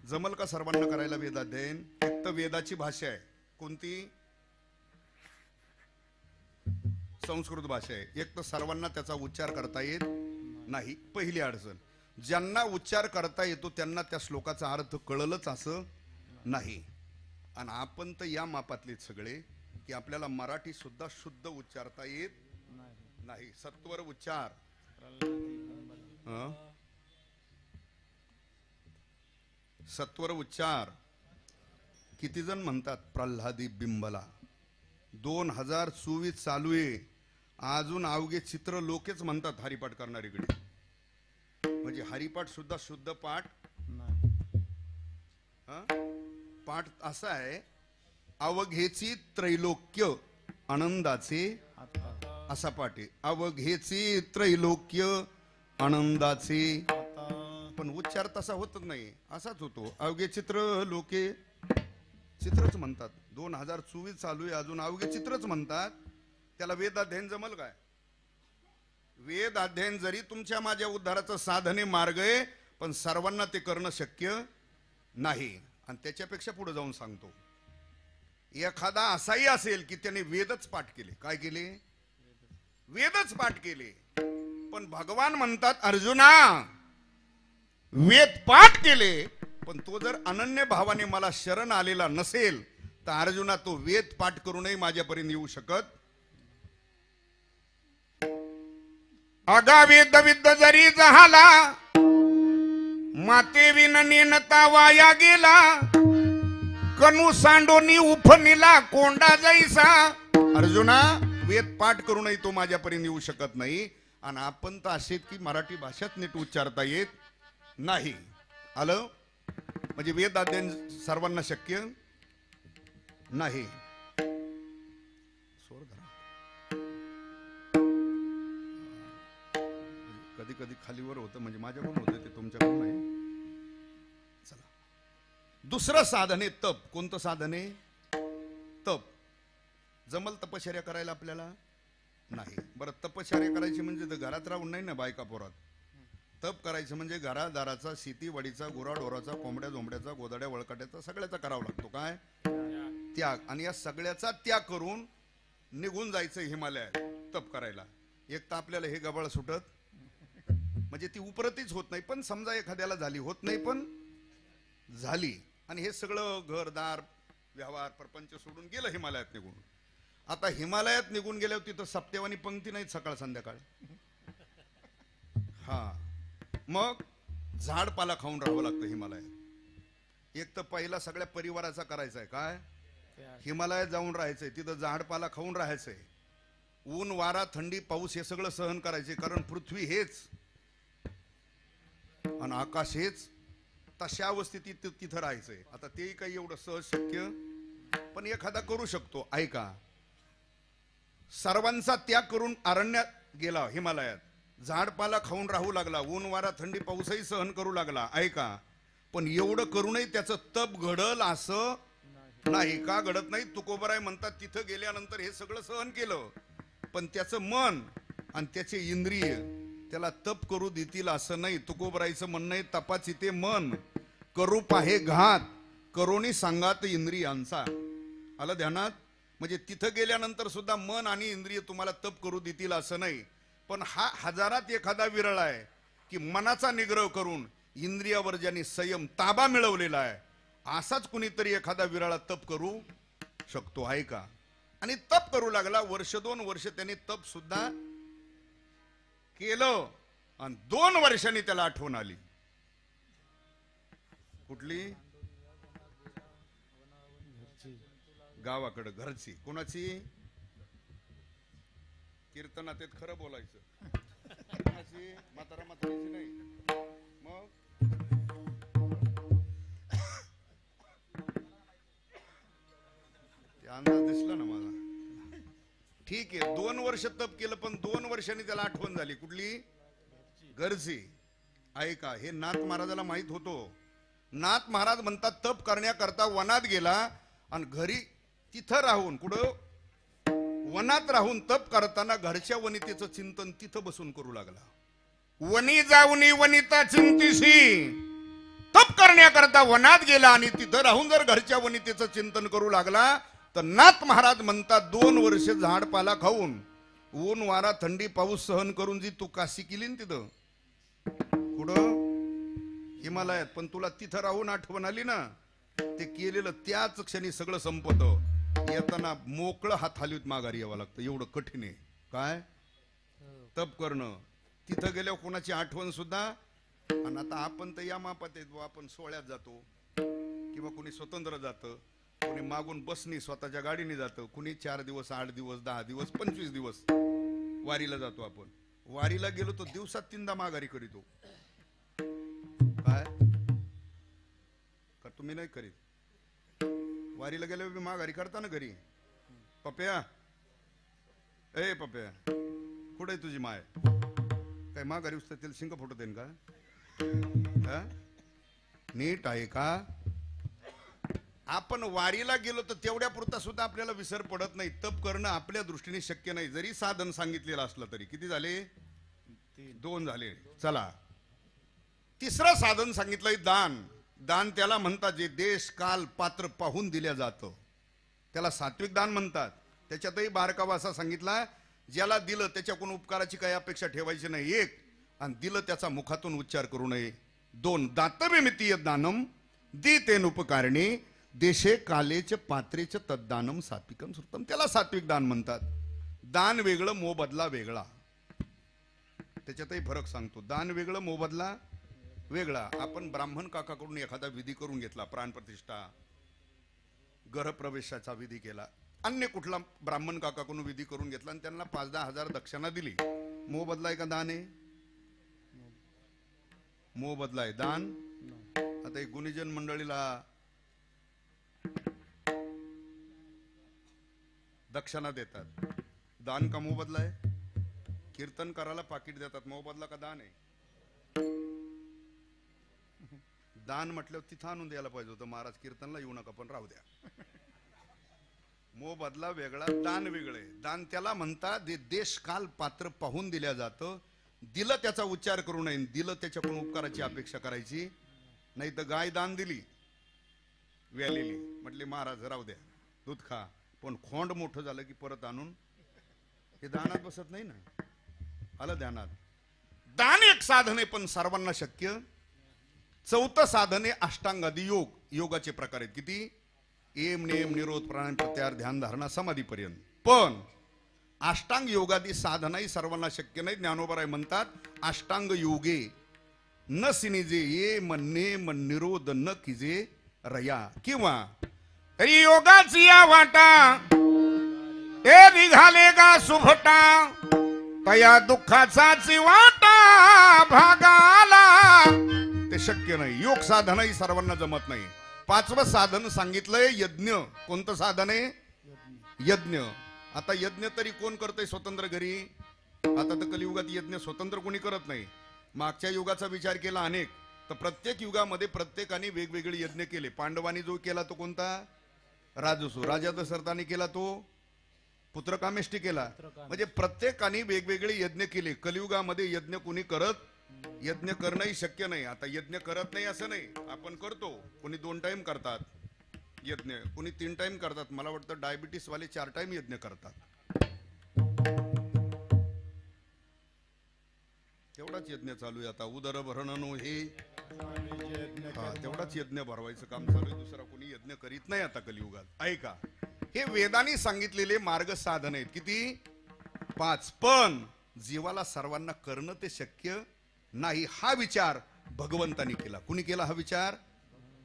जमल का सर्वांना करायला वेद अध्ययन? एक तर वेदाची भाषा आहे. कोणती? संस्कृत भाषा आहे. एक तर सर्वांना त्याचा उच्चार करता येत नाही, पहिली अडचण. ज्यांना उच्चार करता येतो त्यांना त्या श्लोकाचा अर्थ कळलंच असं नाही. आणि आपण तर या मापातले सगळे की आपल्याला मराठी सुद्धा शुद्ध उच्चारता येत नाही. सत्वर उच्चार, सत्वर उच्चार किती जण म्हणतात? प्रल्हादी बिंबला 2024 चालू आहे, अजून अवघे चित्र लोकेच म्हणतात हरिपाठ करणारीकडे. म्हणजे हरिपाठ सुद्धा शुद्ध पाठ. पाठ असा आहे, अवघेची त्रैलोक्य आनंदाचे, असा पाठ आहे. अवघेची त्रैलोक्य आनंदाचे, पण उच्चार तसा होतच नाही, असाच होतो. अवघे चित्र लोके, चित्रच म्हणतात. 2024 चालू आहे, अजून अवघे चित्रच म्हणतात. त्याला वेद अध्ययन जमल काय? वेद अध्ययन जरी तुमच्या माझ्या उद्धाराचं साधने मार्ग आहे, पण सर्वांना ते करणं शक्य नाही. आणि त्याच्यापेक्षा पुढे जाऊन सांगतो, एखादा असाही असेल की त्याने वेदच पाठ केले. काय केले? वेदच पाठ केले. पण भगवान म्हणतात, अर्जुना वेद पाठ केले, पण तो जर अनन्य भावाने मला शरण आलेला नसेल तर अर्जुना तो वेद पाठ करूनही माझ्यापर्यंत येऊ शकत. अगा वेद विद्ध जरी झाला, माते विन नेनता वाया गेला, कनु सांडोनी उफनिला कोंडा जैसा. अर्जुना वेद पाठ करूनही तो माझ्यापर्यंत येऊ शकत नाही. आणि आपण तर असेच की मराठी भाषाच नीट उच्चारता येत नाही. आलं? म्हणजे वेद अध्ययन सर्वांना शक्य नाही. कधी कधी खालीवर होतं, म्हणजे माझ्याकडून होतं ते तुमच्याकडून नाही. चला, दुसरं साधन आहे तप. कोणतं साधन आहे? तप. जमल तपश्चर्या करायला आपल्याला? नाही. बरं, तपश्चर्या करायची म्हणजे घरात राहून नाही ना बायका पोरात. तप करायचं म्हणजे घरादाराचा, शेतीवाडीचा, गुराढोराचा, कोंबड्या झोंबड्याचा, गोदाड्या वळकाट्याचा, सगळ्याचा करावा लागतो. काय? त्याग. आणि या सगळ्याचा त्याग करून निघून जायचं हिमालयात तप करायला. एक तर आपल्याला हे गबाळ सुटत, म्हणजे ती उपरतीच होत नाही. पण समजा एखाद्याला झाली, होत नाही पण झाली, आणि हे सगळं घरदार व्यवहार प्रपंच सोडून गेलं हिमालयात निघून. आता हिमालयात निघून गेल्यावर तिथं सप्तेवानी पंक्ती नाहीत सकाळ संध्याकाळ. हा, मग झाडपाला खाऊन राहावं लागतं हिमालयात. एक तर पहिला सगळ्या परिवाराचा करायचा आहे. काय? हिमालयात जाऊन राहायचंय, तिथं झाडपाला खाऊन राहायचंय. ऊन वारा थंडी पाऊस हे सगळं सहन करायचे, कारण पृथ्वी हेच आणि आकाश हेच. तशा अवस्थेत तिथं राहायचंय. आता तेही काही एवढं सहज शक्य, पण एखादा करू शकतो. ऐका, सर्वांचा त्याग करून अरण्यात गेला, हिमालयात झाडपाला खाऊन राहू लागला, ऊन वारा थंडी पाऊसही सहन करू लागला. ऐका, पण एवढं करूनही त्याचं तप घडल असं नाही. का घडत नाही? तुकोबराय म्हणतात, तिथं गेल्यानंतर हे सगळं सहन केलं, पण त्याचं मन आणि त्याचे इंद्रिय त्याला तप करू देतील असं नाही. तुकोबरायचं म्हणणं आहे, तपाची ते मन करू पाहे घात, करोनी सांगात इंद्रियांचा. आलं ध्यानात? म्हणजे तिथं गेल्यानंतर सुद्धा मन आणि इंद्रिय तुम्हाला तप करू देतील असं नाही. पण हा हजारात एखादा विरळ आहे की मनाचा निग्रह करून इंद्रियावर ज्यांनी संयम ताबा मिळवलेला आहे, असाच कुणीतरी एखादा विरळा तप करू शकतो. आहे का? आणि तप करू लागला. वर्ष 2 वर्ष त्यांनी तप सुद्धा केलं आणि 2 वर्षांनी त्याला आठवण आली. कुठली? गावाकडे घरची. कोणाची? कीर्तनात येत खरं बोलायचं. कोणाची? म्हातारा म्हातारीची नाही. मग ते अंदाज दिसला ना माझा. ठीक आहे, 2 वर्ष तप केलं, पण 2 वर्षांनी त्याला आठवण झाली. कुठली? घरची. ऐका, हे नाथ महाराजाला माहित होतो. नाथ महाराज म्हणतात तप करण्याकरता वनात गेला आणि घरी तिथं राहून, कुठं? वनात राहून तप करताना घरच्या वनितेचं चिंतन तिथं बसून करू लागला. वनी जाऊनी वनिता चिंतिसी. तप करण्याकरता वनात गेला आणि तिथं राहून जर घरच्या वनितेचं चिंतन करू लागला तर नाथ महाराज म्हणतात 2 वर्ष झाडपाला खाऊन, ऊन वारा थंडी पाऊस सहन करून जी तू काशी केली ना तिथं, कुठं? हिमालयात. पण तुला तिथं राहून आठवण आली ना, ते केलेलं त्याच क्षणी सगळं संपत. येताना मोकळं हात हालवीत माघारी यावं लागतं. एवढं कठीण आहे. काय? तप करणं. तिथं गेल्यावर कोणाची आठवण सुद्धा. आणि आता आपण तर या मापात येतो, आपण सोहळ्यात जातो किंवा कोणी स्वतंत्र जातं, कोणी मागून बसनी स्वतःच्या गाडीने जातं, कोणी 4 दिवस 8 दिवस 10 दिवस 25 दिवस वारीला जातो. आपण वारीला गेलो तर दिवसात 3दा माघारी करीतो. काय? का तुम्ही नाही करीत? वारीला गेल्यावर बी माघारी करता ना घरी. पप्या, ए पप्या, कुठे तुझी माय? काय माघारी उसत तिला शिंक फुटत येईन का? नीट आहे का? आपण वारीला गेलो तर तेवढ्या पुरता सुद्धा आपल्याला विसर पडत नाही. तप करणं आपल्या दृष्टीने शक्य नाही, जरी साधन सांगितलेलं असलं तरी. किती झाले? 2 झाले. चला, 3रं साधन सांगितलंय दान. दान त्याला म्हणतात जे देश काल पात्र पाहून दिल्या जातं, त्याला सात्विक दान म्हणतात. त्याच्यातही बारकावा असा सांगितला, ज्याला दिलं त्याच्याकडून उपकाराची काही अपेक्षा ठेवायची नाही. 1, आणि दिलं त्याचा मुखातून उच्चार करू नये. 2, दातव्यमितीय दानम दीतेन उपकारणी देशे कालेच पात्रेच तद्दानम सात्विकम श्रुतम. त्याला सात्विक दान म्हणतात. दान वेगळं, मोबदला वेगळा. त्याच्यातही फरक सांगतो. दान वेगळं, मोबदला वेगळा. आपण ब्राह्मण काकाकडून एखादा विधी करून घेतला, प्राणप्रतिष्ठा, गृहप्रवेशाचा विधी केला, अन्य कुठला ब्राह्मण काकाकडून विधी करून घेतला आणि त्यांना 5-10 हजार दक्षिणा दिली. मोबदला आहे का दान आहे? मोबदला आहे. दान. आता एक गुणीजन मंडळीला दक्षिणा देतात, दान का मोबदला आहे? कीर्तन करायला पाकिट देतात, मोबदला का दान आहे? दान म्हटल्यावर तिथं आणून द्यायला पाहिजे होतं, महाराज कीर्तनला येऊ नका पण राहू द्या. मोबदला वेगळा, दान वेगळे. दान त्याला म्हणतात जे देश काल पात्र पाहून दिल्या जातं. दिलं त्याचा उच्चार करू नये, दिलं त्याच्याकडून उपकाराची अपेक्षा करायची नाही. तर गाय दान दिली व्यालेली, म्हटले महाराज राहू द्या, दूध खा, पण खोंड मोठं झालं की परत आणून, हे दानात बसत नाही ना. आलं ध्यानात? दान एक साधन आहे पण सर्वांना शक्य. 4थं साधन आहे अष्टांगादी योग. योगाचे प्रकार आहेत किती? एम नेम निरोध प्राणायाम प्रत्याहार ध्यान धारणा समाधीपर्यंत. पण अष्टांग योगादी साधनाही सर्वांना शक्य नाही. ज्ञानोबराय म्हणतात अष्टांग योगे न सिनिजे ये म्हणणे मन निरोध न किजे रया. किंवा योगाची या वाटा ए निघाले का सुभटा, तया दुःखाचाच वाटा भागाला. ते शक्य नाही. योग साधनाही सर्वांना जमत नाही. 5वं साधन सांगितलंय यज्ञ. कोणतं साधन आहे? यज्ञ. आता यज्ञ तरी कोण करतंय स्वतंत्र घरी? आता तर कलियुगात यज्ञ स्वतंत्र कोणी करत नाही. मागच्या युगाचा विचार केला अनेक, तर प्रत्येक युगामध्ये प्रत्येकाने वेगवेगळे यज्ञ केले. पांडवांनी जो केला तो कोणता? राजसू. राजा दशरथाने केला तो पुत्रकामेष्टी केला. म्हणजे प्रत्येकाने वेगवेगळे यज्ञ केले. कलियुगामध्ये यज्ञ कोणी करत, यज्ञ करणंही शक्य नाही. आता यज्ञ करत नाही असं नाही, आपण करतो. कोणी 2 टाइम करतात यज्ञ, कोणी 3 टाइम करतात. मला वाटतं डायबिटीस वाले 4 टाइम यज्ञ करतात. तेवढाच यज्ञ चालू आहे आता. उदर भरणनो हे तेवढाच यज्ञ भरवायचं काम चालू आहे. दुसरा कोणी यज्ञ करीत नाही आता कलियुगात. ऐका, हे वेदांनी सांगितलेले मार्ग साधन आहेत. किती? 5. पण जीवाला सर्वांना करणं ते शक्य नाही. हा विचार भगवंतानी केला. कुणी केला हा विचार?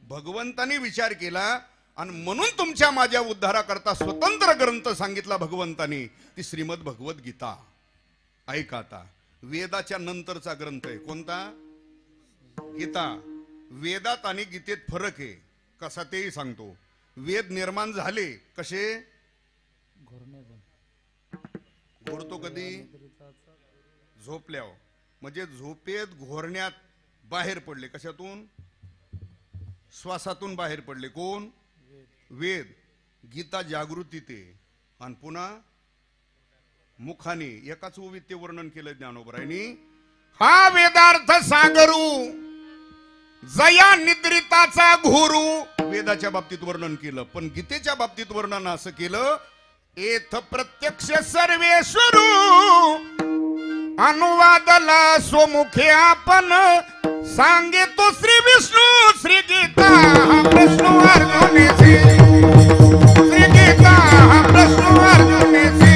भगवंतानी विचार केला. आणि म्हणून तुमच्या माझ्या उद्धाराकरता स्वतंत्र ग्रंथ सांगितला भगवंतानी, ती श्रीमद भगवत गीता. ऐका आता, वेदाच्या नंतरचा ग्रंथ आहे. कोणता? गीता. वेदात आणि गीतेत फरक आहे. कसा तेही सांगतो. वेद निर्माण झाले कसे? घोरतो कधी? झोपल्यावर. म्हणजे झोपेत घोरण्यात बाहेर पडले. कशातून? श्वासातून बाहेर पडले. कोण? वेद. गीता जागृतीत आहे. आणि पुन्हा मुखाने एकाच ओवीत ते वर्णन केलं ज्ञानोबरायांनी. हा वेदार्थ सागरू जया निद्रिताचा घोरू. वेदाच्या बाबतीत वर्णन केलं. पण गीतेच्या बाबतीत वर्णन असं केलं, एथ प्रत्यक्ष सर्वेश्वरू अनुवादला स्वमुखे आपण सांगे तो श्री विष्णू. श्री गीता हा प्रश्न अर्जुनेसी. श्री गीता हा प्रश्न अर्जुनेसी.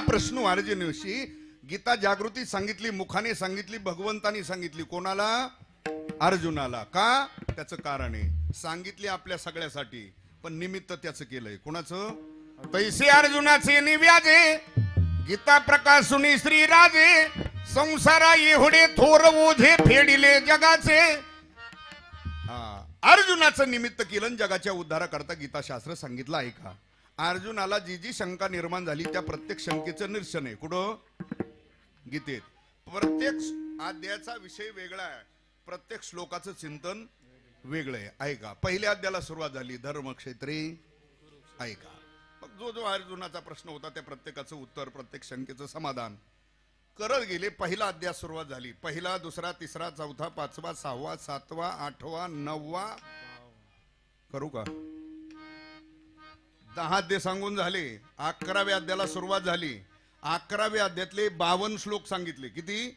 प्रश्न अर्जुनशी. गीता जागृती सांगितली, मुखाने सांगितली, भगवंतानी सांगितली. कोणाला? अर्जुनाला. का? त्याचं कारण आहे. सांगितली आपल्या सगळ्यासाठी, पण निमित्त त्याचं केलंय. कोणाचं? तैसे अर्जुनाचे निव्याजे गीता प्रकाशुनी श्रीराजे संसारा एवढे थोर ओझे फेडिले जगाचे. अर्जुनाचं निमित्त केलं जगाच्या उद्धाराकरता गीताशास्त्र सांगितलं. ऐका, अर्जुनाला जी जी शंका निर्माण झाली त्या प्रत्येक शंकेचं निरसन आहे. कुठं? गीतेत. प्रत्येक अध्यायाचा विषय वेगळा आहे, प्रत्येक श्लोकाचं चिंतन वेगळं आहे. ऐका, पहिल्या अध्यायाला सुरुवात झाली धर्मक्षेत्री. ऐका, मग जो जो अर्जुनाचा प्रश्न होता त्या प्रत्येकाचं उत्तर, प्रत्येक शंकेचं समाधान करत गेले. पहिला अध्याय सुरुवात झाली. पहिला, दुसरा, तिसरा, चौथा, पाचवा, सहावा, सातवा, आठवा, नववा. करू का? 10 अध्याय सांगून झाले. 11व्या अध्यायाला सुरुवात झाली. 11व्या अध्यायातले 52 श्लोक सांगितले. किती?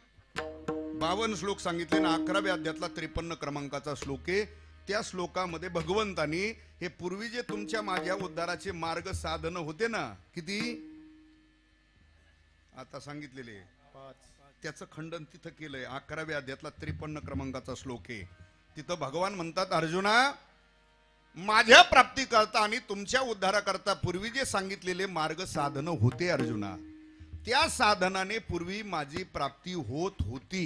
52 श्लोक सांगितले. ना 11व्या अध्यायातला 53 क्रमांकाचा श्लोक आहे. त्या श्लोकामध्ये भगवंतानी हे पूर्वी जे तुमच्या माझ्या उद्धाराचे मार्ग साधन होते ना, किती? आता सांगितलेले 5, त्याचं खंडन तिथं केलंय. 11व्या अध्यायातला 53 क्रमांकाचा श्लोक आहे. तिथं भगवान म्हणतात, अर्जुना, माझ्या प्राप्ती करता आणि तुमच्या उद्धाराकरता पूर्वी जे सांगितलेले मार्ग साधन होते अर्जुना, त्या साधनाने पूर्वी माझी प्राप्ती होत होती.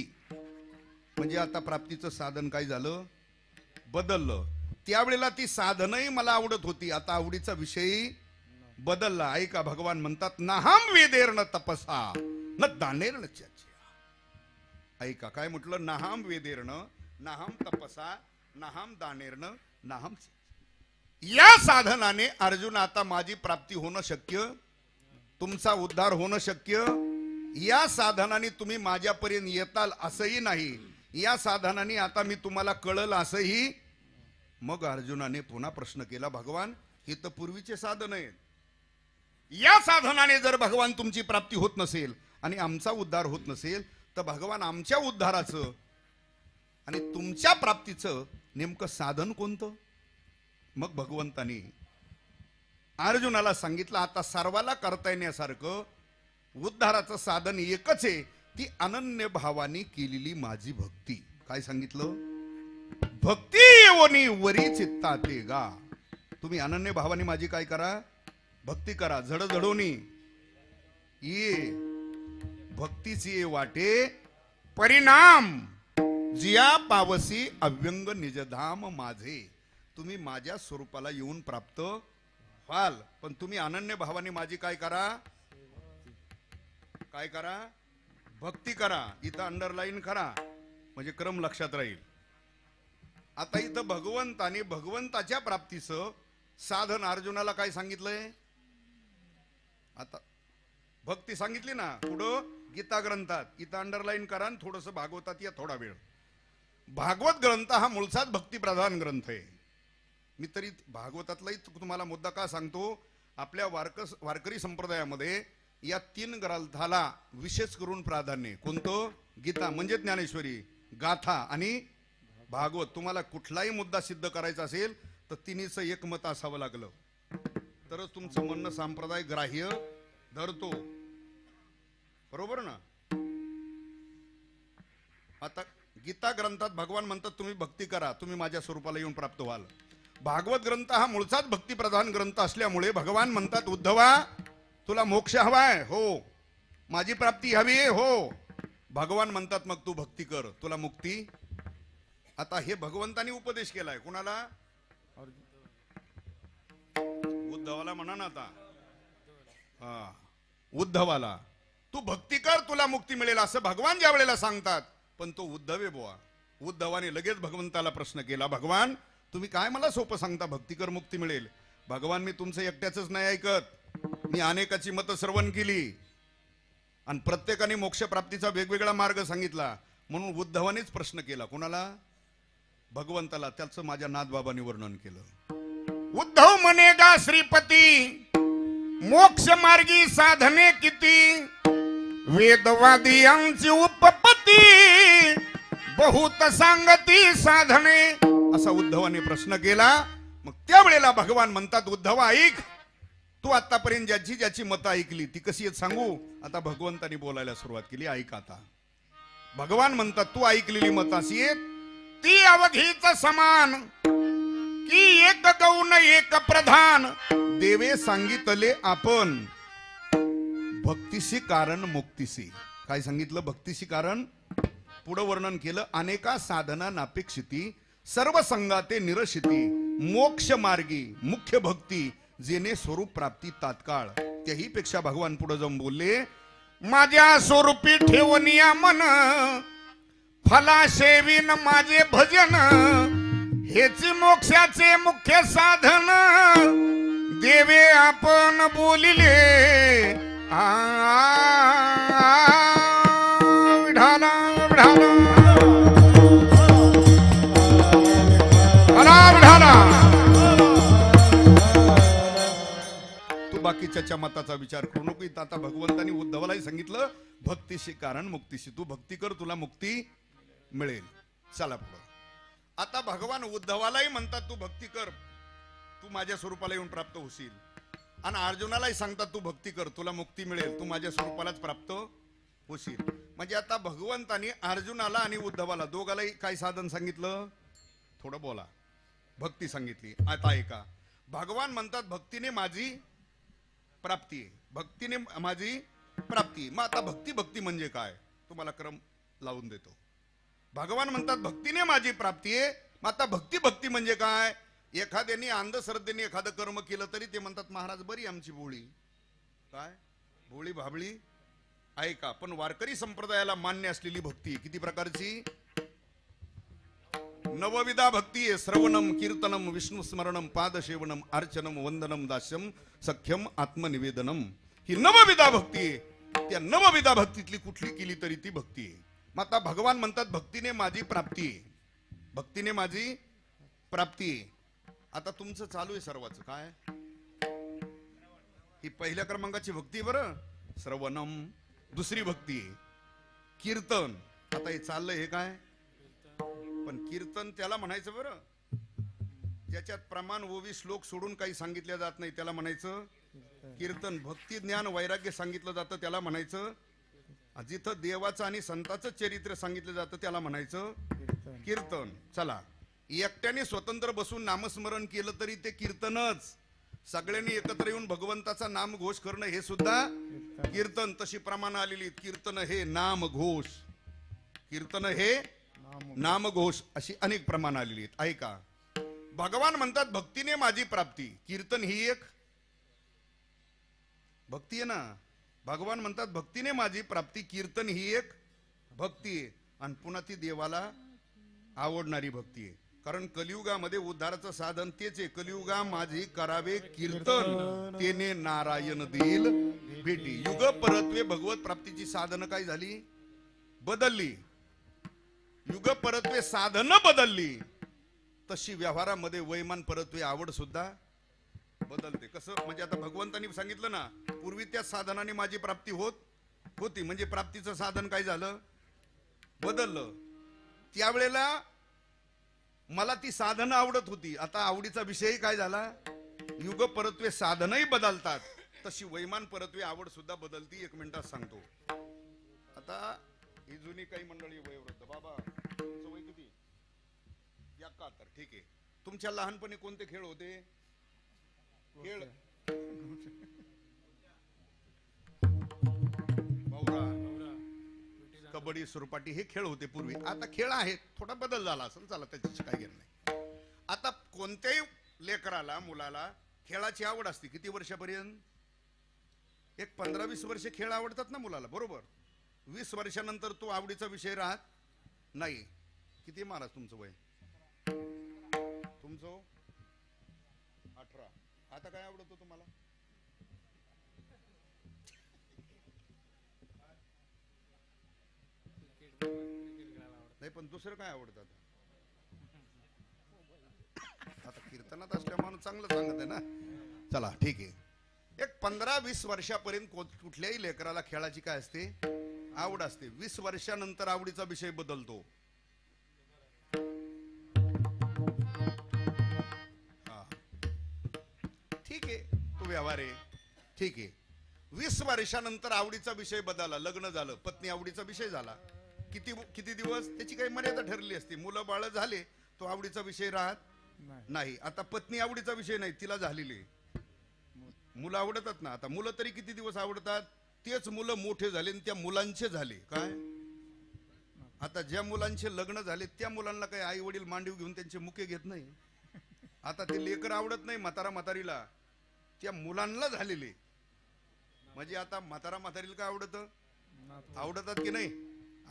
म्हणजे आता प्राप्तीचं साधन काय झालं? बदललं. त्यावेळेला ती साधनही मला आवडत होती, आता आवडीचा विषय बदलला. ऐका, भगवान म्हणतात, नाहम वेदेर्न तपसा न दानेर्न चर्चा. ऐका काय म्हटलं? नाहम वेदेर्न, नाहम तपसा, नाहम दानेर्न, नाहम. या साधनाने अर्जुन आता माझी प्राप्ती होणं शक्य, तुमचा उद्धार होणं शक्य. या साधनाने तुम्ही माझ्यापर्यंत येताल असंही नाही. या साधनाने आता मी तुम्हाला कळल असंही. मग अर्जुनाने पुन्हा प्रश्न केला, भगवान, हे तर पूर्वीचे साधन आहेत. या साधनाने जर भगवान तुमची प्राप्ती होत नसेल आणि आमचा उद्धार होत नसेल, तर भगवान आमच्या उद्धाराचं आणि तुमच्या प्राप्तीचं नेमकं साधन कोणतं? मग भगवंतानी अर्जुनाला सांगितलं, आता सर्वाला करता येण्यासारखं उद्धाराचं साधन एकच आहे, ती अनन्य भावाने केलेली माझी भक्ती. काय सांगितलं? भक्ती येवनी वरी चित्ता ते गा. तुम्ही अनन्य भावाने माझी काय करा? भक्ती करा. जडजडोनी ये भक्तीची वाटे परिणाम जिया पावसी अव्यंग निजधाम माझे. तुम्ही माझ्या स्वरूपाला येऊन प्राप्त व्हाल. पण तुम्ही अनन्य भावाने माझी काय करा? काय करा? भक्ती करा. इथं अंडरलाईन करा म्हणजे क्रम लक्षात राहील. आता इथं भगवंताने भगवंताच्या प्राप्तीचं साधन अर्जुनाला काय सांगितलंय? आता भक्ती सांगितली ना पुढं गीता ग्रंथात. इथं अंडरलाईन करा आणि थोडंसं भागवतात या थोडा वेळ. भागवत ग्रंथ हा मूळचाच भक्तिप्रधान ग्रंथ आहे. मी तरी भागवतातलाही तुम्हाला मुद्दा का सांगतो, आपल्या वारकरी संप्रदायामध्ये या 3 ग्रंथाला विशेष करून प्राधान्य. कोणतं? गीता म्हणजे ज्ञानेश्वरी, गाथा आणि भागवत. तुम्हाला कुठलाही मुद्दा सिद्ध करायचा असेल तर तिन्हीचं एकमत असावं लागलं तरच तुमचं म्हणणं संप्रदाय ग्राह्य धरतो. बरोबर ना? आता गीता ग्रंथात भगवान म्हणतात तुम्ही भक्ती करा, तुम्ही माझ्या स्वरूपाला येऊन प्राप्त व्हाल. भागवत ग्रंथ हा मूळचाच भक्तिप्रधान ग्रंथ असल्यामुळे भगवान म्हणतात उद्धवा तुला मोक्ष हवाय? हो. माझी प्राप्ती हवी आहे? हो. भगवान म्हणतात मग तू भक्ती कर, तुला मुक्ती. आता हे भगवंतानी उपदेश केलाय कुणाला? उद्धवाला म्हणा ना आता. उद्धवाला तू भक्ती कर तुला मुक्ती मिळेल असं भगवान ज्या वेळेला सांगतात. पण तो उद्धव आहे बुवा. उद्धवाने लगेच भगवंताला प्रश्न केला, भगवान तुम्ही काय मला सोपं सांगता भक्ती कर मुक्ती मिळेल? भगवान मी तुमचं एकट्याच नाही ऐकत, मी अनेकाची मतं श्रवण केली आणि प्रत्येकाने मोक्ष प्राप्तीचा वेगवेगळा मार्ग सांगितला. म्हणून उद्धवानेच प्रश्न केला कोणाला? भगवंताला. त्याचं माझ्या नाथबाबांनी वर्णन केलं. उद्धव म्हणेगा श्रीपती मोक्ष मार्गी साधने किती, वेदवादियांची उपपत्ती बहुत सांगती साधने, असा उद्धवाने प्रश्न केला. मग त्यावेळेला भगवान म्हणतात उद्धव ऐक, तू आतापर्यंत ज्याची ज्याची मतं ऐकली ती कशी आहेत सांगू? आता भगवंतानी बोलायला सुरुवात केली. ऐक आता. भगवान म्हणतात तू ऐकलेली मतं अशी आहेत ती अवघीच समान की एक गौण एक प्रधान, देवे सांगितले आपण भक्तीशी कारण मुक्तीशी. काय सांगितलं? भक्तीशी कारण. पुढं वर्णन केलं अनेका साधना नापेक्षिती सर्व संगाते निरशिती, मोक्ष मार्गी मुख्य भक्ती जेने स्वरूप प्राप्ती तात्काळ. त्याही पेक्षा भगवान पुढे जाऊन बोलले माझ्या स्वरूपी ठेवनिया मन, फला सेवीन माझे भजन, हेची मोक्षाचे मुख्य साधन, देवे आपण बोलिले विठाला विठाला. तू बाकीच्या मताचा विचार करू नको. आता भगवंतानी उद्धवालाही सांगितलं भक्तीशी कारण मुक्तीशी, तू भक्ती कर तुला मुक्ती मिळेल. चला पुढं. आता भगवान उद्धवालाही म्हणतात तू भक्ती कर तू माझ्या स्वरूपाला येऊन प्राप्त होशील, आणि अर्जुनालाही सांगतात तू भक्ती कर तुला मुक्ती मिळेल, तू माझ्या स्वरूपालाच प्राप्त होशील. म्हणजे आता भगवंतानी अर्जुनाला आणि उद्धवाला दोघालाही काय साधन सांगितलं? थोडं बोला. भक्ती सांगितली. आता ऐका. भगवान म्हणतात भक्तीने माझी प्राप्ती आहे, भक्तीने माझी प्राप्ती. मग आता भक्ती भक्ती म्हणजे काय तुम्हाला क्रम लावून देतो. भगवान म्हणतात भक्तीने माझी प्राप्ती आहे. मग आता भक्ती भक्ती म्हणजे काय? एखाद्याने अंधश्रद्धेने एखादं कर्म केलं तरी ते म्हणतात महाराज बरी आमची भोळी. काय भोळी भाबळी? ऐका. पण वारकरी संप्रदायाला मान्य असलेली भक्ती किती प्रकारची? नवविधा भक्ती आहे. श्रवणम कीर्तनम विष्णू स्मरणम पादसेवनम अर्चनम वंदनम दास्यम सख्यम आत्मनिवेदनम. ही नवविधा भक्ती आहे. त्या नवविधा भक्तीतली कुठली केली तरी ती भक्ती आहे. मग आता भगवान म्हणतात भक्तीने माझी प्राप्ती आहे, भक्तीने माझी प्राप्ती आहे. आता तुमचं चालू आहे सर्वांचं काय? ही पहिल्या क्रमांकाची भक्ती बरं, श्रवणम. दुसरी भक्ती आहे कीर्तन. आता हे चाललंय हे काय? पण कीर्तन त्याला म्हणायचं बरं ज्याच्यात प्रमाण ओवी श्लोक सोडून काही सांगितलं जात नाही त्याला म्हणायचं कीर्तन. भक्ती ज्ञान वैराग्य सांगितलं जातं त्याला म्हणायचं. जिथं देवाचं आणि संताचं चरित्र सांगितलं जातं त्याला म्हणायचं कीर्तन. चला. एकट्याने स्वतंत्र बसून नामस्मरण केलं तरी ते कीर्तनच. सगळ्यांनी एकत्र येऊन भगवंताचा नाम घोष करणं हे सुद्धा कीर्तन. तशी प्रमाण आलेली. कीर्तन हे नाम घोष, कीर्तन हे नाम घोष, अशी अनेक प्रमाण आलेली आहेत. ऐका. भगवान म्हणतात भक्तीने माझी प्राप्ती. कीर्तन ही एक भक्ती आहे ना. भगवान म्हणतात भक्तीने माझी प्राप्ती, कीर्तन ही एक भक्ती आहे. आणि पुन्हा ती देवाला आवडणारी भक्ती आहे. कारण कलियुगामध्ये उद्धाराचं साधन तेच आहे. कलियुगा माझी करावे कीर्तन, तेने नारायण देईल भेटी. युग परत्वे भगवत प्राप्तीची साधनं काय झाली? बदलली. युग परत्वे साधनं बदलली तशी व्यवहारामध्ये वैमान परत्वे आवड सुद्धा बदलते. कसं म्हणजे आता भगवंतांनी सांगितलं ना, पूर्वी त्या साधनाने माझी प्राप्ती होती, म्हणजे प्राप्तीचं साधन काय झालं, बदललं. त्यावेळेला मला ती साधनं आवडत होती, आता आवडीचा विषय काय झाला, युग परत्वे साधनही बदलतात, तशी वैमान परत्वे आवड सुद्धा बदलती. 1 मिनिटात सांगतो. आता ही जुनी काही मंडळी वयोवृद्ध, बाबा तुमचं वय किती, 71, ठीक आहे. तुमच्या लहानपणी कोणते खेळ होते, खेळ कबड्डी, सुरपाटी हे खेळ होते पूर्वी. आता खेळ आहेत, थोडा बदल झाला असेल, चला त्याच्याशी काही घेणं नाही. आता कोणत्याही लेकराला, मुलाला खेळाची आवड असते. किती वर्षापर्यंत, एक 15-20 वर्ष खेळ आवडतात ना मुलाला, बरोबर. 20 वर्षानंतर तो आवडीचा विषय राहत नाही. किती महाराज तुमचं वय, तुमचं 18. आता काय आवडतो तुम्हाला, नाही पण दुसरं काय आवडतं आता कीर्तनात असल्या माणूस चांगलं सांगत आहे ना. चला ठीक आहे. एक 15-20 वर्षापर्यंत कुठल्याही लेकराला खेळाची काय असते, आवड असते. 20 वर्षानंतर आवडीचा विषय बदलतो. हा ठीक आहे, तो व्यवहार आहे, ठीक आहे. 20 वर्षानंतर आवडीचा विषय बदलला, लग्न झालं, पत्नी आवडीचा विषय झाला. किती दिवस त्याची काही मर्यादा ठरली असते. मुलं बाळ झाले, तो आवडीचा विषय राहत नाही. आता पत्नी आवडीचा विषय नाही, तिला झालेली मुलं आवडतात ना. आता मुलं तरी किती दिवस आवडतात, तेच मुलं मोठे झाले आणि त्या मुलांचे झाले काय. आता ज्या मुलांचे लग्न झाले त्या मुलांना काही आई वडील मांडीव घेऊन त्यांचे मुके घेत नाही. आता ते लेकर आवडत नाही म्हातारीला, त्या मुलांना झालेले. म्हणजे आता म्हातारीला काय आवडतात की नाही,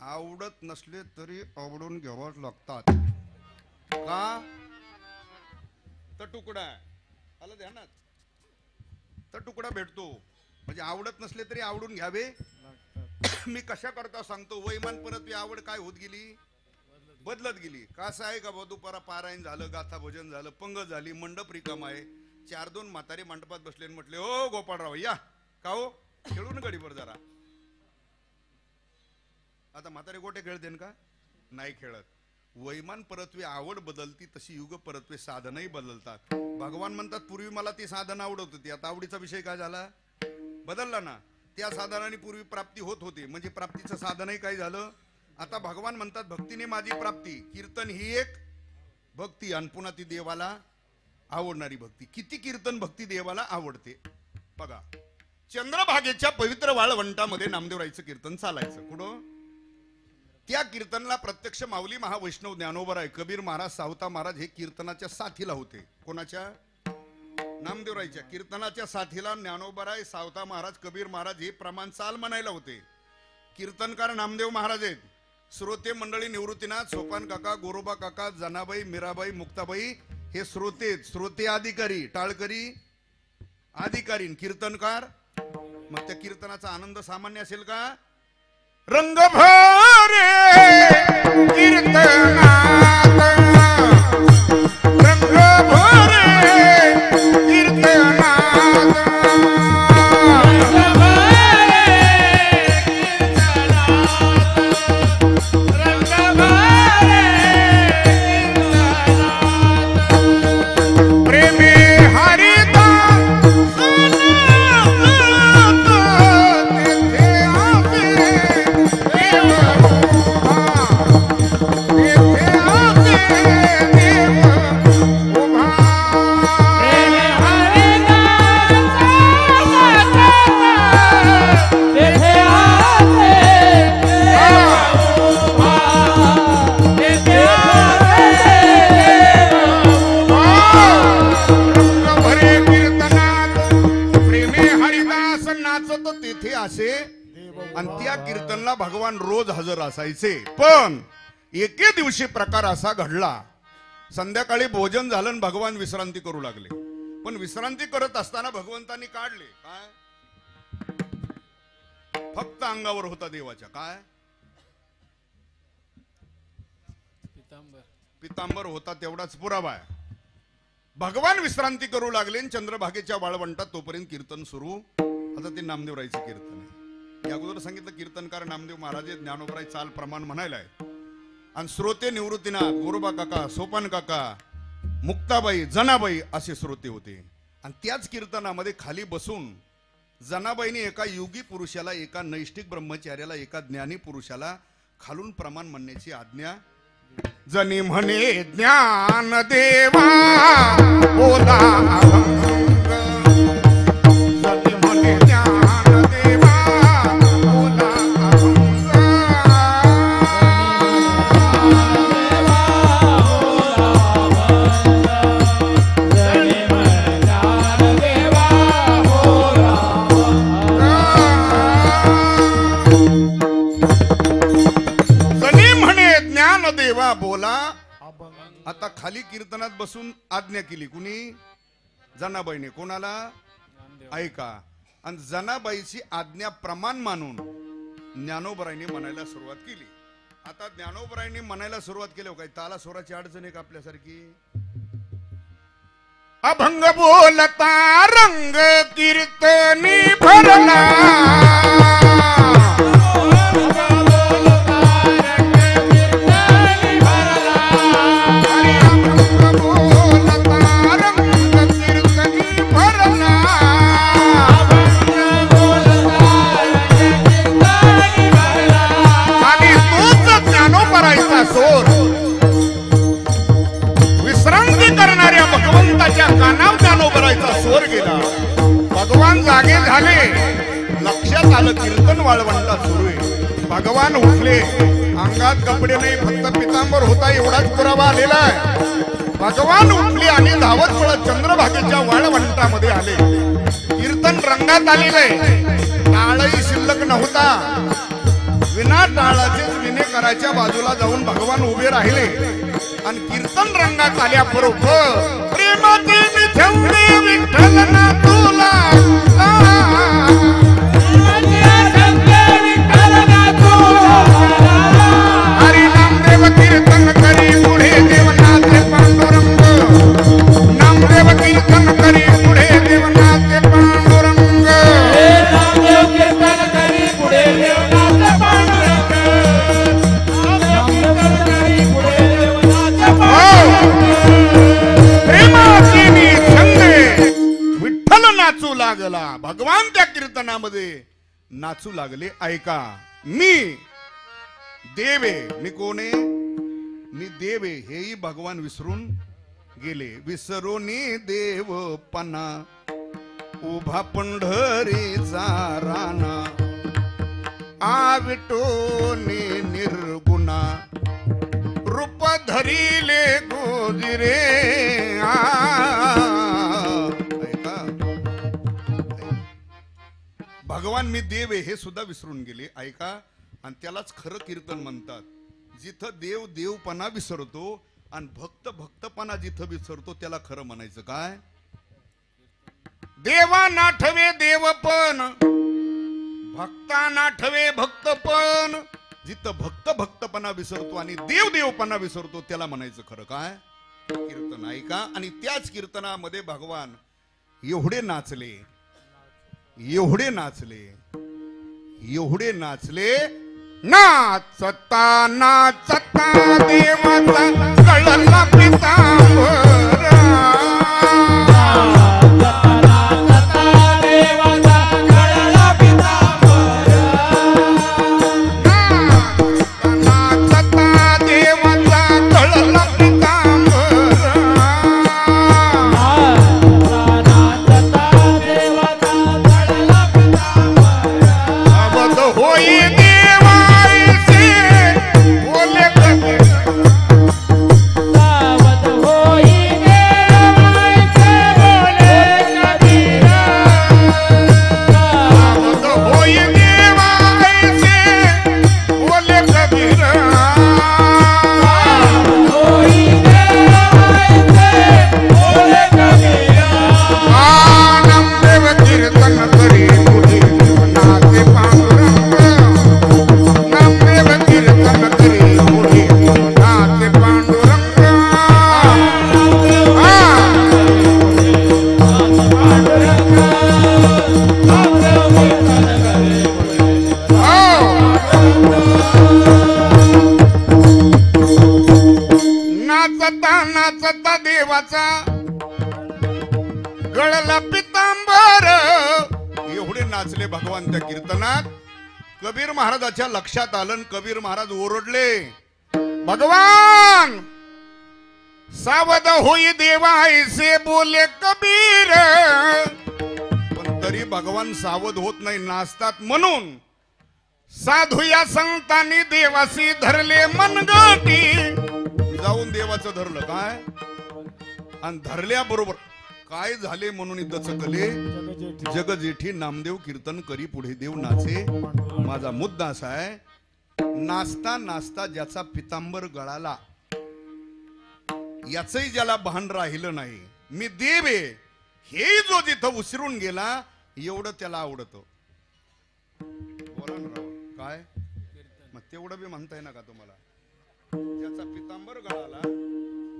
आवडत नसले तरी आवडून घ्यावाच लागतात. का तर तुकडा आला ध्यानात, तर तुकडा भेटतो. म्हणजे आवडत नसले तरी आवडून घ्यावे. मी कशा करता सांगतो, वैमान परत आवड काय होत गेली, बदलत गेली. कसं आहे का, दुपारा पारायण झालं, गाथा भजन झालं, पंगत झाली, मंडप रिकाम आहे, 4-2 म्हातारे मंडपात बसले, म्हटले ओ गोपाळराव या का हो, खेळून गडीवर जरा. आता म्हातारे गोटे खेळते का, नाही खेळत. वैमान परत्वे आवड बदलती, तशी युग परत्वे साधनही बदलतात. भगवान म्हणतात पूर्वी मला ती साधन आवडत होती, आता आवडीचा विषय काय झाला, बदलला ना. त्या साधनाने पूर्वी प्राप्ती होत होती, म्हणजे प्राप्तीचं साधनही काय झालं. आता भगवान म्हणतात भक्तीने माझी प्राप्ती. कीर्तन ही एक भक्ती आणि पुन्हा ती देवाला आवडणारी भक्ती. किती कीर्तन भक्ती देवाला आवडते बघा. चंद्रभागेच्या पवित्र वाळवंटामध्ये नामदेवरायचं कीर्तन चालायचं. कुठं, त्या कीर्तनला प्रत्यक्ष माऊली महावैष्णव ज्ञानोबराय, कबीर महाराज, सावता महाराज हे कीर्तनाच्या साथीला होते. कोणाच्या, नामदेवरायच्या. कीर्तनाच्या साथीला ज्ञानोबराय, सावता महाराज, कबीर महाराज हे प्रमाण चाल म्हणायला होते. कीर्तनकार नामदेव महाराज आहेत. श्रोते मंडळी निवृत्तीनाथ, सोपान काका, गोरोबा काका, जनाबाई, मीराबाई, मुक्ताबाई हे श्रोते अधिकारी, टाळकरी अधिकारी, कीर्तनकार. मग त्या कीर्तनाचा आनंद सामान्य असेल का. रंग भरे कीर्तनात, रंग भरे कीर्तनात, प्रेमे हरिदा असे. आणि त्या कीर्तनला भगवान रोज हजर असायचे. पण एके दिवशी प्रकार असा घडला, संध्याकाळी भोजन झालं आणि भगवान विश्रांती करू लागले. पण विश्रांती करत असताना भगवंतांनी काढले काय, फक्त अंगावर होता देवाच्या काय, पितांबर होता तेवढाच पुरावा आहे. भगवान विश्रांती करू लागले आणि चंद्रभागेच्या वाळवंटात तोपर्यंत कीर्तन सुरू. आता ते नामदेवरायचं कीर्तन आहे. या अगोदर सांगितलं कीर्तनकार नामदेव महाराज ज्ञानोबराय चाल प्रमाण म्हणायला आहे. आणि श्रोते निवृत्तीनाथ, गोरोबा काका, सोपान काका, मुक्ताबाई, जनाबाई असे श्रोते होते. आणि त्याच कीर्तनामध्ये खाली बसून जनाबाईने एका योगी पुरुषाला, एका नैष्ठिक ब्रह्मचार्याला, एका ज्ञानी पुरुषाला खालून प्रमाण म्हणण्याची आज्ञा. जनी म्हणे ज्ञान देवा बोला अभंग, जनी म्हणे ज्ञान देवा बोला अभंग. देवा बोला. आता खाली कीर्तनात बसून आज्ञा केली कुणी? जनाबाईने. कोणाला? ऐका. आणि जनाबाईची आज्ञा प्रमाण मानून ज्ञानोबरायने म्हणायला सुरुवात केली. आता ज्ञानोबरायने म्हणायला सुरुवात केली. काही ताला स्वराची अडचण आहे का आपल्यासारखी? अभंग बोलता रंग कीर्तनी भरला, विश्रांती करणाऱ्या भगवंताच्या कानावर ज्ञानोबरायचा स्वर गेला. भगवान जागे झाले. लक्षात आलं कीर्तन वाळवंटात सुरू आहे. भगवान उठले. अंगात कपडे नाही, फक्त पितांबर होता एवढाच पुरावा आलेला आहे. भगवान उठले आणि धावत पळत चंद्रभागेच्या वाळवंटामध्ये आले. कीर्तन रंगात आलेले. टाळही शिल्लक नव्हता. विना टाळाचेच विनेकराच्या बाजूला जाऊन भगवान उभे राहिले. आणि कीर्तन रंगात आल्या बरोबर प्रेमाचे ठेवले विठ्ठल ना तुला, हरी नामदेव कीर्तन करी पुढे देवनाथे पांडुरंग, नामदेव कीर्तन करी पुढे देवनाथे पांडुरंग, नामदेव कीर्तन करी पुढे देवनाथे पांडुरंग, नामदेव कीर्तन करी पुढे देवनाथे पांडुरंग. प्रेमाची छंदे विठ्ठल नाचू लागला. भगवान त्या कीर्तनामध्ये नाचू लागले. ऐका. मी देवे. मी कोण आहे? मी देवे. हेही भगवान विसरून गेले. विसरोनी देवपणा उभा पंढरीचा राणा, आविटोनी निर्गुणा रूप धरिले गोजिरे. ऐका. भगवान मी देव आहे हे सुद्धा विसरून गेले. ऐका. आणि त्यालाच खरं कीर्तन म्हणतात. जिथं देव देवपणा विसरतो आणि भक्त भक्तपणा जिथं विसरतो त्याला खरं म्हणायचं काय? देवा नाठवे देवपण, भक्ता नाठवे भक्तपण. जिथं भक्त भक्तपणा विसरतो आणि देव देवपणा विसरतो त्याला म्हणायचं खरं काय? कीर्तन. ऐका. आणि त्याच कीर्तनामध्ये भगवान एवढे नाचले, एवढे नाचले, एवढे नाचले. नाचता नाचता देवाचा कळला पितांबर, नाचता देवाचा गळला पितांबर. एवढे नाचले भगवान त्या कीर्तनात. कबीर महाराजाच्या लक्षात आलं. कबीर महाराज ओरडले, भगवान सावध होई देवा ऐसे बोले कबीर. पण तरी भगवान सावध होत नाही, नाचतात म्हणून. साधू या संतांनी देवासी धरले मनगटी. जाऊन देवाचं धरलं काय, आणि धरल्याबरोबर काय झाले म्हणून दचकले. जगजेठी नामदेव कीर्तन करी पुढे देव नाचे. माझा मुद्दा असा आहे, नाचता नाचता ज्याचा पितांबर गळाला याचही ज्याला भान राहिलं नाही, मी देव आहे हे जो जिथं विसरून गेला, एवढं त्याला आवडतं. बोला ना राव, काय मग तेवढं बी म्हणताय ना का तुम्हाला? ज्याचा पितांबर गळाला,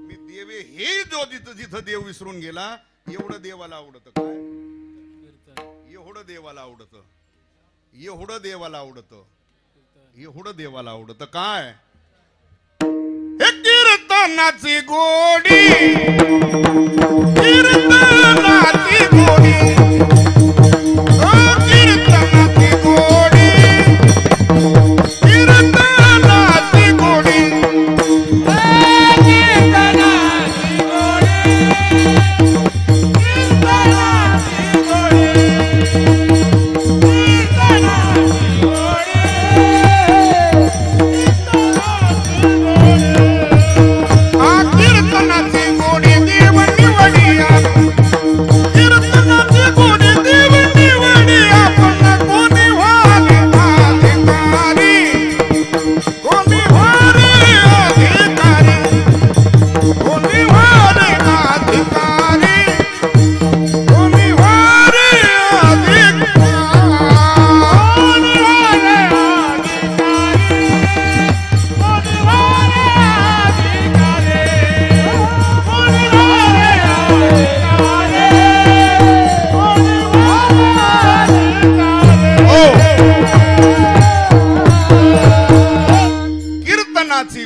मी देव आहे हे जो जिथं देव विसरून गेला, एवढं देवाला आवडतं. काय एवढं देवाला आवडतं, एवढं देवाला आवडतं, एवढं देवाला आवडतं. काय हे कीर्तनाची गोडी, कीर्तनाची गोडी, ओ कीर्तनाची गोडी, कीर्तनाची गोडी.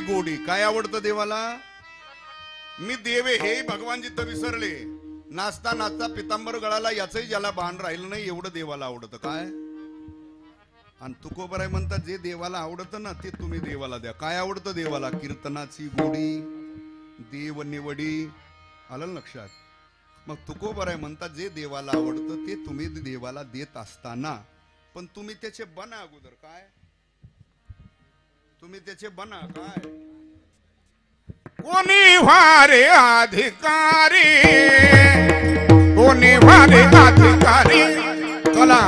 गोडी काय आवडतं देवाला? मी देव हे भगवान जिथं विसरले. नाचता नाचता पितांबर गळाला याचंही ज्याला भान राहिलं नाही, एवढं देवाला आवडतं. काय आणि तुकोबराय म्हणतात, जे देवाला आवडतं ना ते तुम्ही देवाला द्या. काय आवडतं देवाला? कीर्तनाची गोडी, देव निवडी. आलं लक्षात? मग तुकोबराय म्हणतात, जे देवाला आवडतं ते तुम्ही देवाला देत असताना पण तुम्ही त्याचे बना अगोदर. काय तुम्ही त्याचे बना. काय कोणी वारे अधिकारी, कोणी वारे अधिकारी. चला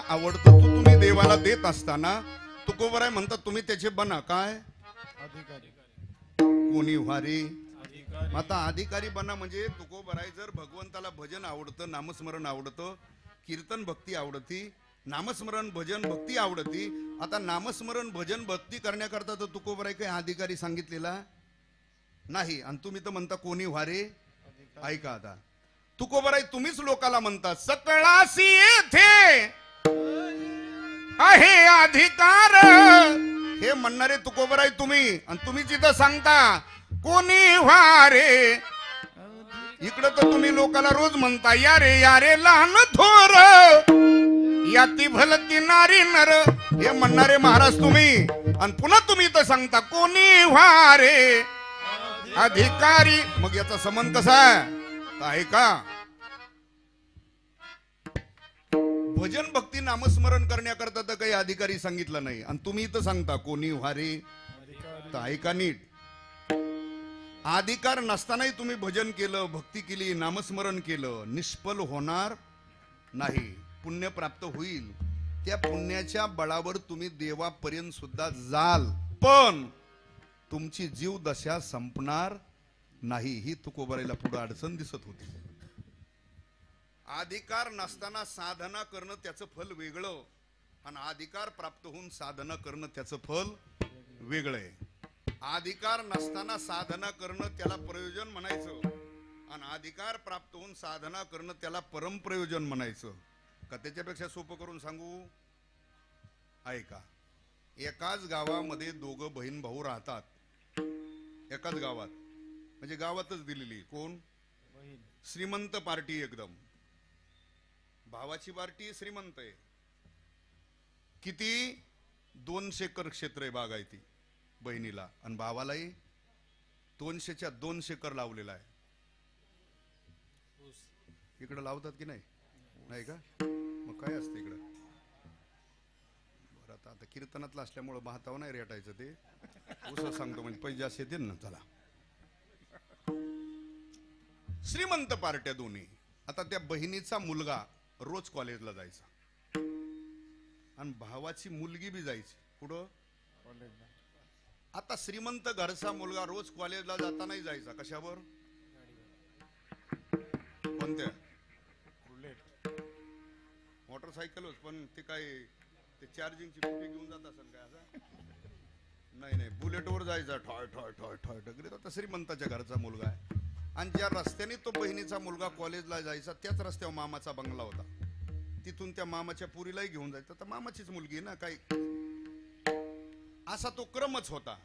आवडतं तू तुम्ही देवाला देत असताना तुकोबराय म्हणतात तुम्ही त्याचे बना. काय अधिकारी, कोणी व्हारे. आता अधिकारी बना म्हणजे तुकोबराय जर भगवंताला भजन आवडतं, नामस्मरण आवडतं, कीर्तन भक्ती आवडती, नामस्मरण भजन भक्ती आवडती. आता नामस्मरण भजन भक्ती करण्याकरता तर तुकोबराय काही अधिकारी सांगितलेला नाही. आणि तुम्ही तर म्हणता कोणी व्हारे. ऐका आता तुकोबराय तुम्हीच लोकाला म्हणता सकळासी येथे आहे अधिकार हे म्हणणारे तुकोबराय तुम्ही. आणि तुम्ही जिथं सांगता कोणी व्हारे, इकडं तर तुम्ही लोकाला रोज म्हणता या रे लहान थोर, याती भलती नारी नर हे म्हणणारे महाराज तुम्ही. आणि पुन्हा तुम्ही तर सांगता कोणी व्हारे अधिकारी. मग याचा संबंध कसा आहे का? भजन भक्ती नामस्मरण करण्याकरता तर काही अधिकारी सांगितलं नाही. आणि तुम्ही तर सांगता कोणी व्हारे. तर ऐका नीट, अधिकार नसतानाही तुम्ही भजन केलं, भक्ती केली, नामस्मरण केलं, निष्फल होणार नाही, पुण्य प्राप्त होईल. त्या पुण्याच्या बळावर तुम्ही देवापर्यंत सुद्धा जाल, पण तुमची जीव दशा संपणार नाही. ही तुकोबरायला पुढे अडचण दिसत होती. अधिकार नसताना साधना करणं त्याचं फल वेगळं आणि अधिकार प्राप्त होऊन साधना करणं त्याचं फल वेगळं आहे. अधिकार नसताना साधना करणं त्याला प्रयोजन म्हणायचं आणि अधिकार प्राप्त होऊन साधना करणं त्याला परमप्रयोजन म्हणायचं. का त्याच्यापेक्षा सोपं करून सांगू? ऐका. एकाच गावामध्ये दोघं बहीण भाऊ राहतात. एकाच गावात म्हणजे गावातच दिलेली. कोण? श्रीमंत पार्टी एकदम. भावाची पार्टी श्रीमंत आहे. किती? 200 एकर क्षेत्र आहे बागायती बहिणीला आणि भावालाही 200च्या 200 एकर लावलेला आहे. इकडे लावतात की नाही? नाही का? मग काय असतं इकडं? बरं आता कीर्तनातलं असल्यामुळं महाताव नाही रेटायचं ते उसं सांगतो म्हणजे पैसे असे येतील ना. चला. श्रीमंत पार्ट्या दोन्ही. आता त्या बहिणीचा मुलगा रोज कॉलेजला जायचा आणि भावाची मुलगी बी जायची. कुठं? कॉलेजला. आता श्रीमंत घरचा मुलगा रोज कॉलेजला जाता नाही जायचा. कशावर? कोणत्या? मोटरसायकलच. पण ते काय ते चार्जिंगची कुठे घेऊन जात असेल काय? असं नाही, बुलेटवर जायचा. ठॉय ठॉय ठॉय ठॉय ठगरीत. आता श्रीमंताच्या घरचा मुलगा आहे आणि ज्या रस्त्याने तो बहिणीचा मुलगा कॉलेजला जायचा त्याच रस्त्यावर मामाचा बंगला होता. तिथून त्या मामाच्या पुरीलाही घेऊन जायचं. तर मामाचीच मुलगी ना काही. असा तो क्रमच होता.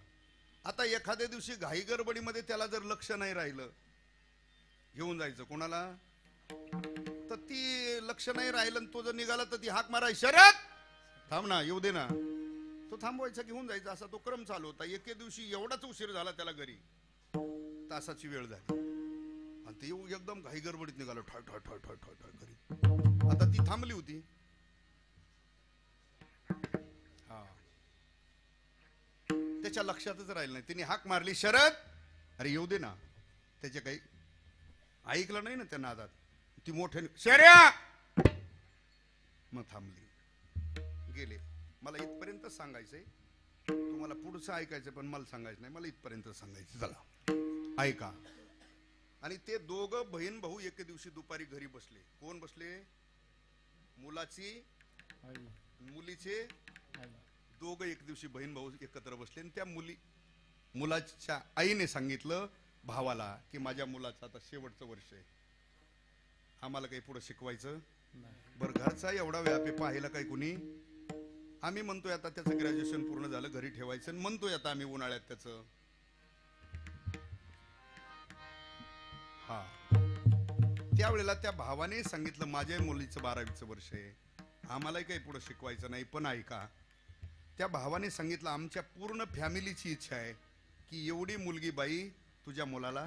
आता एखाद्या दिवशी घाई गडबडीमध्ये त्याला जर लक्ष नाही राहिलं घेऊन जायचं कोणाला तर ती लक्ष नाही राहिलं तो जर निघाला तर ती हाक माराय, शरद थांब ना, येऊ दे ना. तो थांबवायचा घेऊन जायचा. असा तो क्रम चालू होता. एके दिवशी एवढाच उशीर झाला त्याला घरी. तासाची वेळ झाली आणि ते येऊ एकदम घाई गडबडीत निघालं. ठॉय ठॉय ठॉय ठॉय ठॉय ठॉय घरी. आता ती थांबली होती. हा त्याच्या लक्षातच राहिलं नाही. तिने हाक मारली, शरद अरे येऊ दे ना. त्याचे काही ऐकलं नाही ना त्या नादात. ती मोठ्याने, शर्या, मग थांबली. गेले. मला इथपर्यंत सांगायचंय. तुम्हाला पुढचं ऐकायचं पण मला सांगायचं नाही. मला इथपर्यंत सांगायचं. चला ऐका. आणि ते दोघं बहीण भाऊ एके दिवशी दुपारी घरी बसले. कोण बसले? मुलाची मुलीचे दोघं एक दिवशी बहीण भाऊ एकत्र बसले आणि त्या मुलाच्या आईने सांगितलं भावाला की माझ्या मुलाचं आता शेवटचं वर्ष आहे. आम्हाला काही पुढे शिकवायचं बरं. घरचा एवढा व्यापी पाहिला काय कुणी? आम्ही म्हणतोय आता त्याचं ग्रॅज्युएशन पूर्ण झालं घरी ठेवायचं. म्हणतोय आता आम्ही उन्हाळ्यात त्याचं. हा त्यावेळेला त्या भावाने सांगितलं माझ्या मुलीचं 12वीचं वर्ष आहे. आम्हालाही काही पुढे शिकवायचं नाही. पण ऐका, त्या भावाने सांगितलं आमच्या पूर्ण फॅमिलीची इच्छा आहे की एवढी मुलगी बाई तुझ्या मुलाला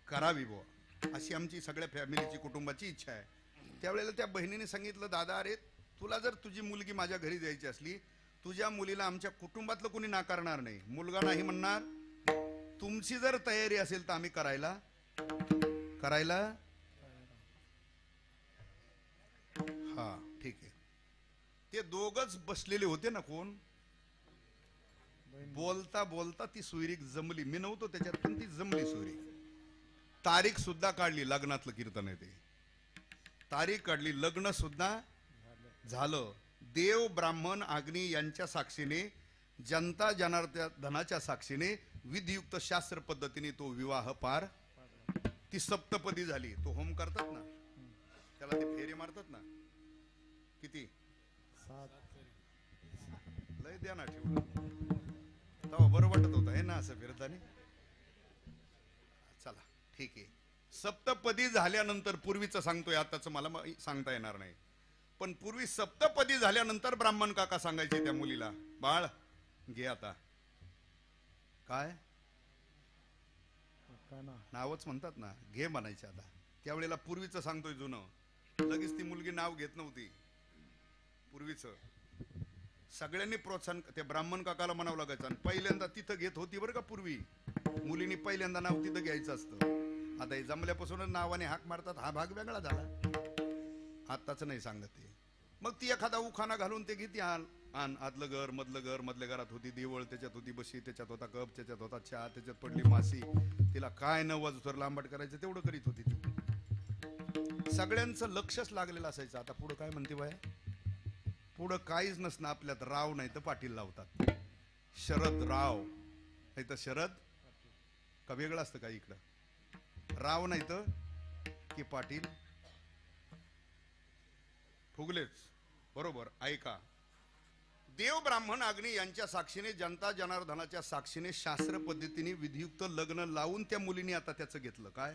करावी बुवा, अशी आमची सगळ्या फॅमिलीची कुटुंबाची इच्छा आहे. त्यावेळेला त्या बहिणीने सांगितलं दादा अरे तुला जर तुझी मुलगी माझ्या घरी द्यायची असली तुझ्या मुलीला आमच्या कुटुंबातलं कोणी नाकारणार नाही. मुलगा नाही म्हणणार. तुमची जर तयारी असेल तर आम्ही करायला हा ठीक आहे. ते दोघच बसलेले होते ना. कोण? बोलता बोलता ती सुईरीक जमली. मी नव्हतो त्याच्यात पण ती जमली सुईरीक. तारीख सुद्धा काढली. लग्नातलं कीर्तन आहे ते. तारीख काढली. लग्न सुद्धा झालं. देव ब्राह्मण अग्नी यांच्या साक्षीने जनता जनार्दनाच्या साक्षीने विधियुक्त शास्त्र पद्धतीने तो विवाह पार. ती सप्तपदी झाली. तो होम करतात ना त्याला ते फेरे मारतात ना. किती? 7. लय द्या ना ठेवलं तेव्हा बरं वाटत होतं आहे ना असं फिरताना. चला ठीक आहे. सप्तपदी झाल्यानंतर पूर्वीचं सांगतोय आताच मला सांगता येणार नाही. पण पूर्वी सप्तपदी झाल्यानंतर ब्राह्मण काका सांगायचे त्या मुलीला बाळ घे आता. काय नावच म्हणतात ना घे म्हणायचे. आता त्यावेळेला पूर्वीचं सांगतोय जुनं. लगेच ती मुलगी नाव घेत नव्हती. पूर्वीचं सगळ्यांनी प्रोत्साहन त्या ब्राह्मण काकाला म्हणावं लागायचं. आणि पहिल्यांदा तिथं घेत होती बरं का पूर्वी. मुलींनी पहिल्यांदा नाव तिथं घ्यायचं असतं. आता हे जमल्यापासूनच नावाने हाक मारतात. हा भाग वेगळा झाला. आत्ताच नाही सांगत ते. मग ती एखादा उखाणा घालून ते घेते. आतलं घर मधलं घर. मधल्या घरात होती देवळ, त्याच्यात होती बशी, त्याच्यात होता कप, त्याच्यात होता चहा, त्याच्यात पडली मासी. तिला काय न वाजूतर लांबट करायचं तेवढं करीत होती ती. सगळ्यांचं लक्षच लागलेलं असायचं. आता पुढं काय म्हणते बाय, पुढं काहीच नसणं. आपल्यात राव नाही तर पाटील लावतात. शरद राव नाही तर शरद का वेगळं असतं का इकडं? राव नाही तर की पाटील फुगलेच. बरोबर. ऐका, देव ब्राह्मण अग्नी यांच्या साक्षीने, जनता जनार्दनाच्या साक्षीने शास्त्र पद्धतीने विधियुक्त लग्न लावून त्या मुलीने आता त्याचं घेतलं काय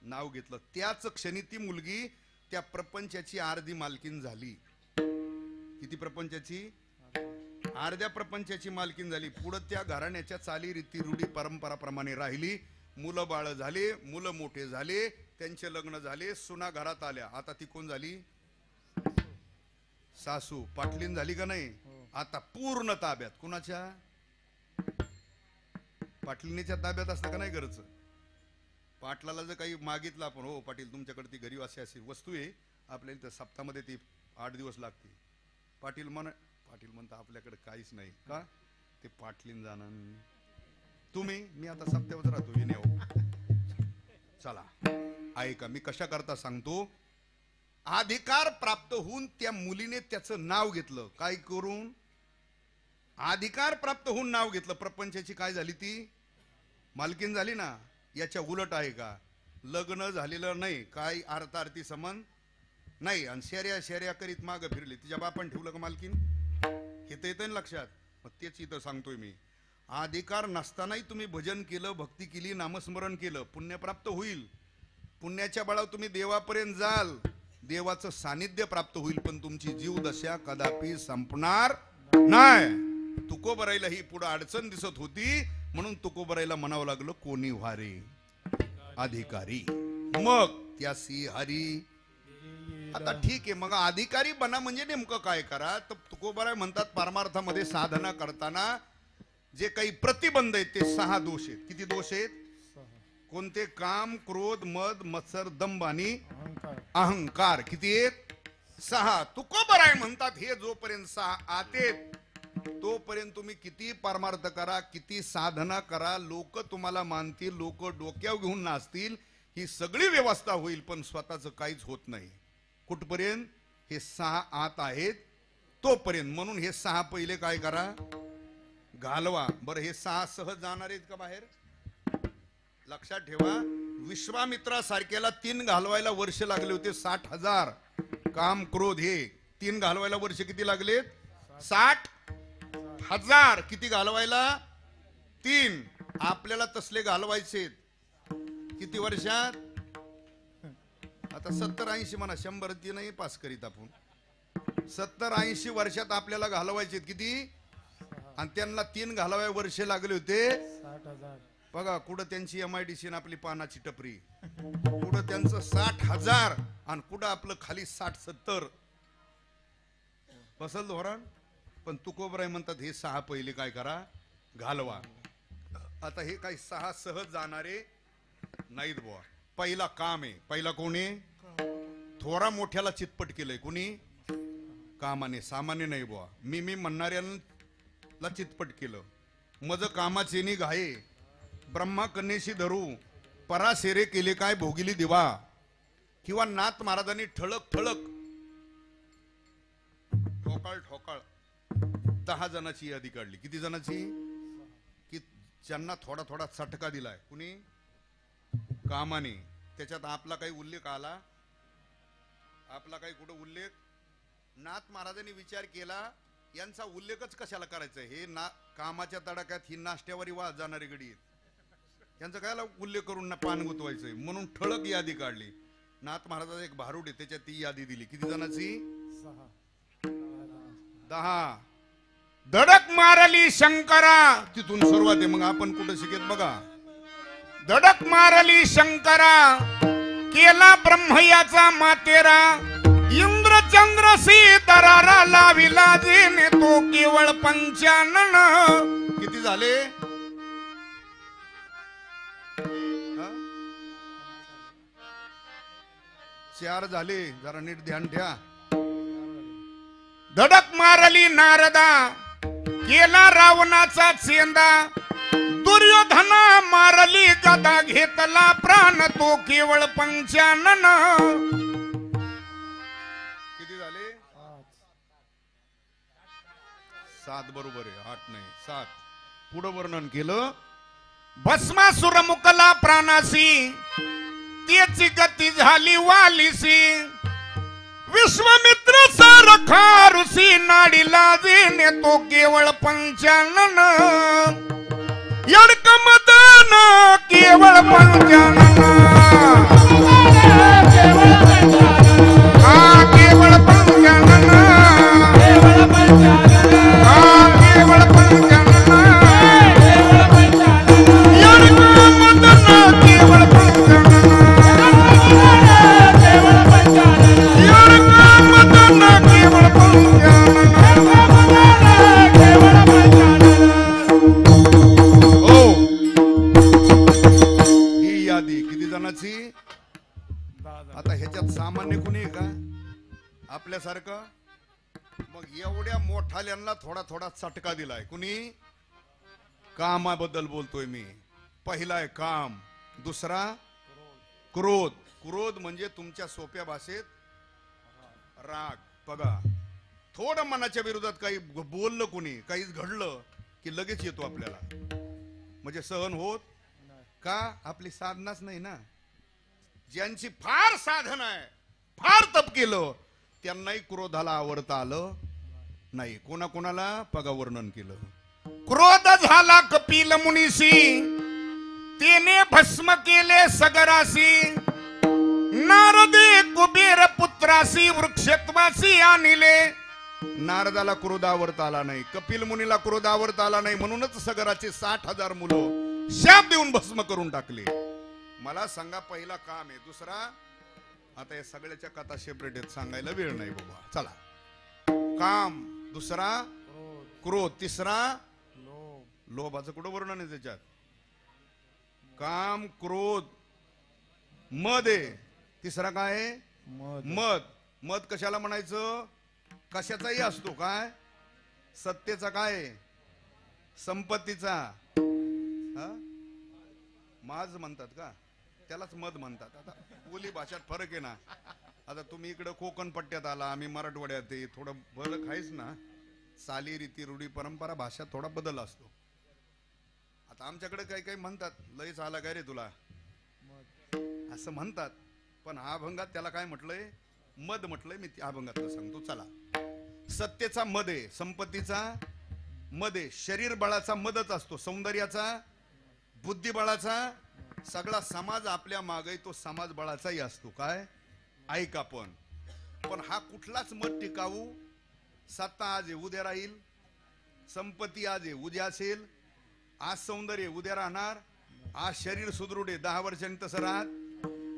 नाव घेतलं. त्याच क्षणी ती मुलगी त्या प्रपंचाची अर्धी मालकीन झाली. किती प्रपंचाची? अर्ध्या प्रपंचाची मालकीन झाली. पुढे त्या घराण्याच्या चाली रीती रूढी परंपराप्रमाणे राहिली. मुलं बाळ झाले, मुलं मोठे झाले, त्यांचे लग्न झाले, सुना घरात आल्या. आता ती कोण झाली? सासू. पाटलीन झाली का नाही? आता पूर्ण ताब्यात. कुणाच्या? पाटलिनीच्या ताब्यात असतं का नाही घरचं? पाटलाला जर काही मागितलं आपण, हो पाटील तुमच्याकडे ती गरीब अशी वस्तू आहे, आपल्याला तर सप्ताहामध्ये ती 8 दिवस लागते. पाटील म्हणता आपल्याकडे काहीच नाही का? ते पाटलीन जाणं. तुम्ही मी आता सप्त्यावर राहतो विनय. चला ऐका, मी कशा करता सांगतो. अधिकार प्राप्त होऊन त्या मुलीने त्याचं नाव घेतलं. काय करून? अधिकार प्राप्त होऊन नाव घेतलं. प्रपंचाची काय झाली? ती मालकीन झाली ना. याच्या उलट आहे का? लग्न झालेलं नाही, काय अर्थार्थी संबंध नाही, आणि शेऱ्या करीत माग फिरली. तिच्या बापान ठेवलं का मालकीन? हे तर येतं लक्षात. मग तेच इथं सांगतोय मी. अधिकार नसतानाही तुम्ही भजन केलं, भक्ती केली, नामस्मरण केलं, पुण्य प्राप्त होईल. पुण्याच्या बळावर तुम्ही देवापर्यंत जाल, देवाचं सानिध्य प्राप्त होईल. पण तुमची जीवदशा कदापि संपणार नाही. तुकोबराईला ही पुढे अडचण दिसत होती, म्हणून तुकोबराईला म्हणावं लागलं कोणी व्हारे अधिकारी, मग त्यासी हरी. आता ठीक आहे, मग अधिकारी बना म्हणजे नेमकं काय करा? तर तुकोबराय म्हणतात परमार्थामध्ये साधना करताना जे काही प्रतिबंध आहेत ते 6 दोष आहेत. किती दोष आहेत? कोणते? काम, क्रोध, मद, मत्सर, दंभ आणि अहंकार. किती आहेत? 6. तुकोबराय म्हणतात हे जोपर्यंत 6 आतेत तोपर्यंत तुम्ही किती परमार्थ करा, किती साधना करा, लोक तुम्हाला मानतील, लोक डोक्यावर घेऊन नाचतील, ही सगळी व्यवस्था होईल, पण स्वतःच काहीच होत नाही. कुठपर्यंत? हे 6 आत आहेत तोपर्यंत. म्हणून हे 6 पहिले काय करा? घालवा. बरं, हे 6 सहज जाणार आहेत का बाहेर? लक्षात ठेवा, विश्वामित्रासारख्याला 3 घालवायला वर्ष लागले होते 60,000. काम, क्रोध हे 3 घालवायला वर्ष किती लागलेत? 60,000. किती घालवायला? 3. आपल्याला तसले घालवायचे किती वर्षात? आता 70-80 म्हणा, 100 ती नाही पास करीत आपण. 70-80 वर्षात आपल्याला घालवायचे किती? आणि त्यांना 3 घालवाय वर्ष लागले होते 60,000. बघा, कुठं त्यांची MIDC आपली पानाची टपरी, कुठं त्यांचं 60,000 आणि कुठं आपलं खाली 60-70. बसल धोरण. पण तुकोबराय म्हणतात हे 6 पहिले काय करा? घालवा. आता हे काही 6 सहज जाणारे नाहीत बुवा. पहिला काम आहे. पहिला कोणी? थोरा मोठ्याला चितपट केलंय. कुणी? कामाने. सामान्य नाही बुवा. मी म्हणणाऱ्याला चितपट केलं. मज कामाचे नि घाये ब्रह्मा कन्येशी धरू पराशेरे केले काय भोगिली दिवा. किंवा नाथ महाराजांनी ठळक ठळक ठोकाळ 10 जणांची यादी काढली. किती जणांची? की ज्यांना थोडा थोडा चटका दिलाय. कुणी? कामाने. त्याच्यात आपला काही उल्लेख आला? आपला काही कुठं उल्लेख? नाथ महाराजांनी विचार केला यांचा उल्लेखच कशाला करायचा? हे कामाच्या तडाख्यात ही नाश्त्यावरी वाद जाणारी गडी आहेत, यांचा कायला उल्लेख करून पान गुतवायचंय. म्हणून ठळक यादी काढली. नाथ महाराजाचा एक भारूड आहे, त्याच्यात ती यादी दिली. किती जणांची? 10. धडक मारली शंकरा. तिथून सुरुवात आहे. मग आपण कुठं शिकेत बघा. धडक मारली शंकरा केला ब्रह्मयाचा मातेरा. इंद्र चंद्र सीतारा लाविला जेने तो केवळ 95. किती झाले? चार झाले. जरा नीट ध्यान ठेवा. धडक मारली नारदा केला रावणाचा चेंदा. दुर्योधना मारली गदा घेतला प्राण तो केवळ 95. किती झाले? 7 बरोबर आहे, 8 नाही 7. पुढं वर्णन केलं. भस्मासुर मुकला प्राणासी त्याची गती झाली वालीसी. विश्वामित्र सारखा ऋषी नाडीला देणे तो केवळ 95. यडक मदन केवळ 95. हा केवळ 95. हा केवळ 95. यडक मदन केवळ 95. यडक मदन केवळ 95. ही यादी किती जणांची? आता ह्याच्यात सामान्य कुणी आहे का आपल्यासारखं? मग एवढ्या मोठाल्यांना थोडा थोडा चटका दिलाय कुणी? कामाबद्दल बोलतोय मी. पहिला आहे काम, दुसरा क्रोध. क्रोध म्हणजे तुमच्या सोप्या भाषेत राग. बघा, थोडं मनाच्या विरोधात काही बोललं कुणी, काहीच घडलं की लगेच येतो आपल्याला. म्हणजे सहन होत का? आपली साधनाच नाही ना. ज्यांची फार साधन आहे, फार तप केलं, त्यांनाही क्रोधाला आवरता आलं नाही. कोणाकोणाला? बघा वर्णन केलं. क्रोध झाला कपिल मुनीसी त्याने भस्म केले सगरासी. नारदे कुबेर पुत्रासी वृक्षत्वासी आणले. नारदाला क्रोध आवरता आला नाही, कपिल मुनीला क्रोध आवरता आला नाही, म्हणूनच सगराचे 60,000 मुलं शाप देऊन भस्म करून टाकले. मला सांगा, पहिला काम आहे, दुसरा आता या सगळ्याच्या कथा सेपरेट आहेत, सांगायला वेळ नाही बाबा. चला, काम, दुसरा क्रोध, तिसरा लोभाचं कुठं वर्णन आहे त्याच्यात? काम, क्रोध, मद आहे. तिसरा काय आहे? मद. मद कशाला म्हणायचं? कशाचाही असतो. काय? सत्तेचा. काय? संपत्तीचा. माज म्हणतात का त्यालाच? मद म्हणतात. आता बोली भाषात फरक आहे ना. आता तुम्ही इकडं कोकण पट्ट्यात आला, आम्ही मराठवाड्यात आहे, थोडं फरक आहेच ना. चाली, रीती, रूढी, परंपरा, भाषा थोडा बदल असतो. आता आमच्याकडे काही काही म्हणतात, लयच आला काय रे तुला, असं म्हणतात. पण हा अभंगात त्याला काय म्हटलंय? मद म्हटलंय. मी त्या अभंगातलं सांगतो. चला, सत्तेचा मद आहे, संपत्तीचा मद आहे, शरीर बळाचा मदच असतो, सौंदर्याचा, बुद्धिबळाचा. सगळा समाज आपल्या मागे तो समाज बळाचाही असतो. काय? ऐका. पण हा कुठलाच मत टिकावू? सत्ता आज आहे, उद्या राहील. संपत्ती आज आहे, उद्या असेल. आज सौंदर्य, उद्या राहणार. आज शरीर सुदृढ आहे, 10 वर्षांनी तसं राहत.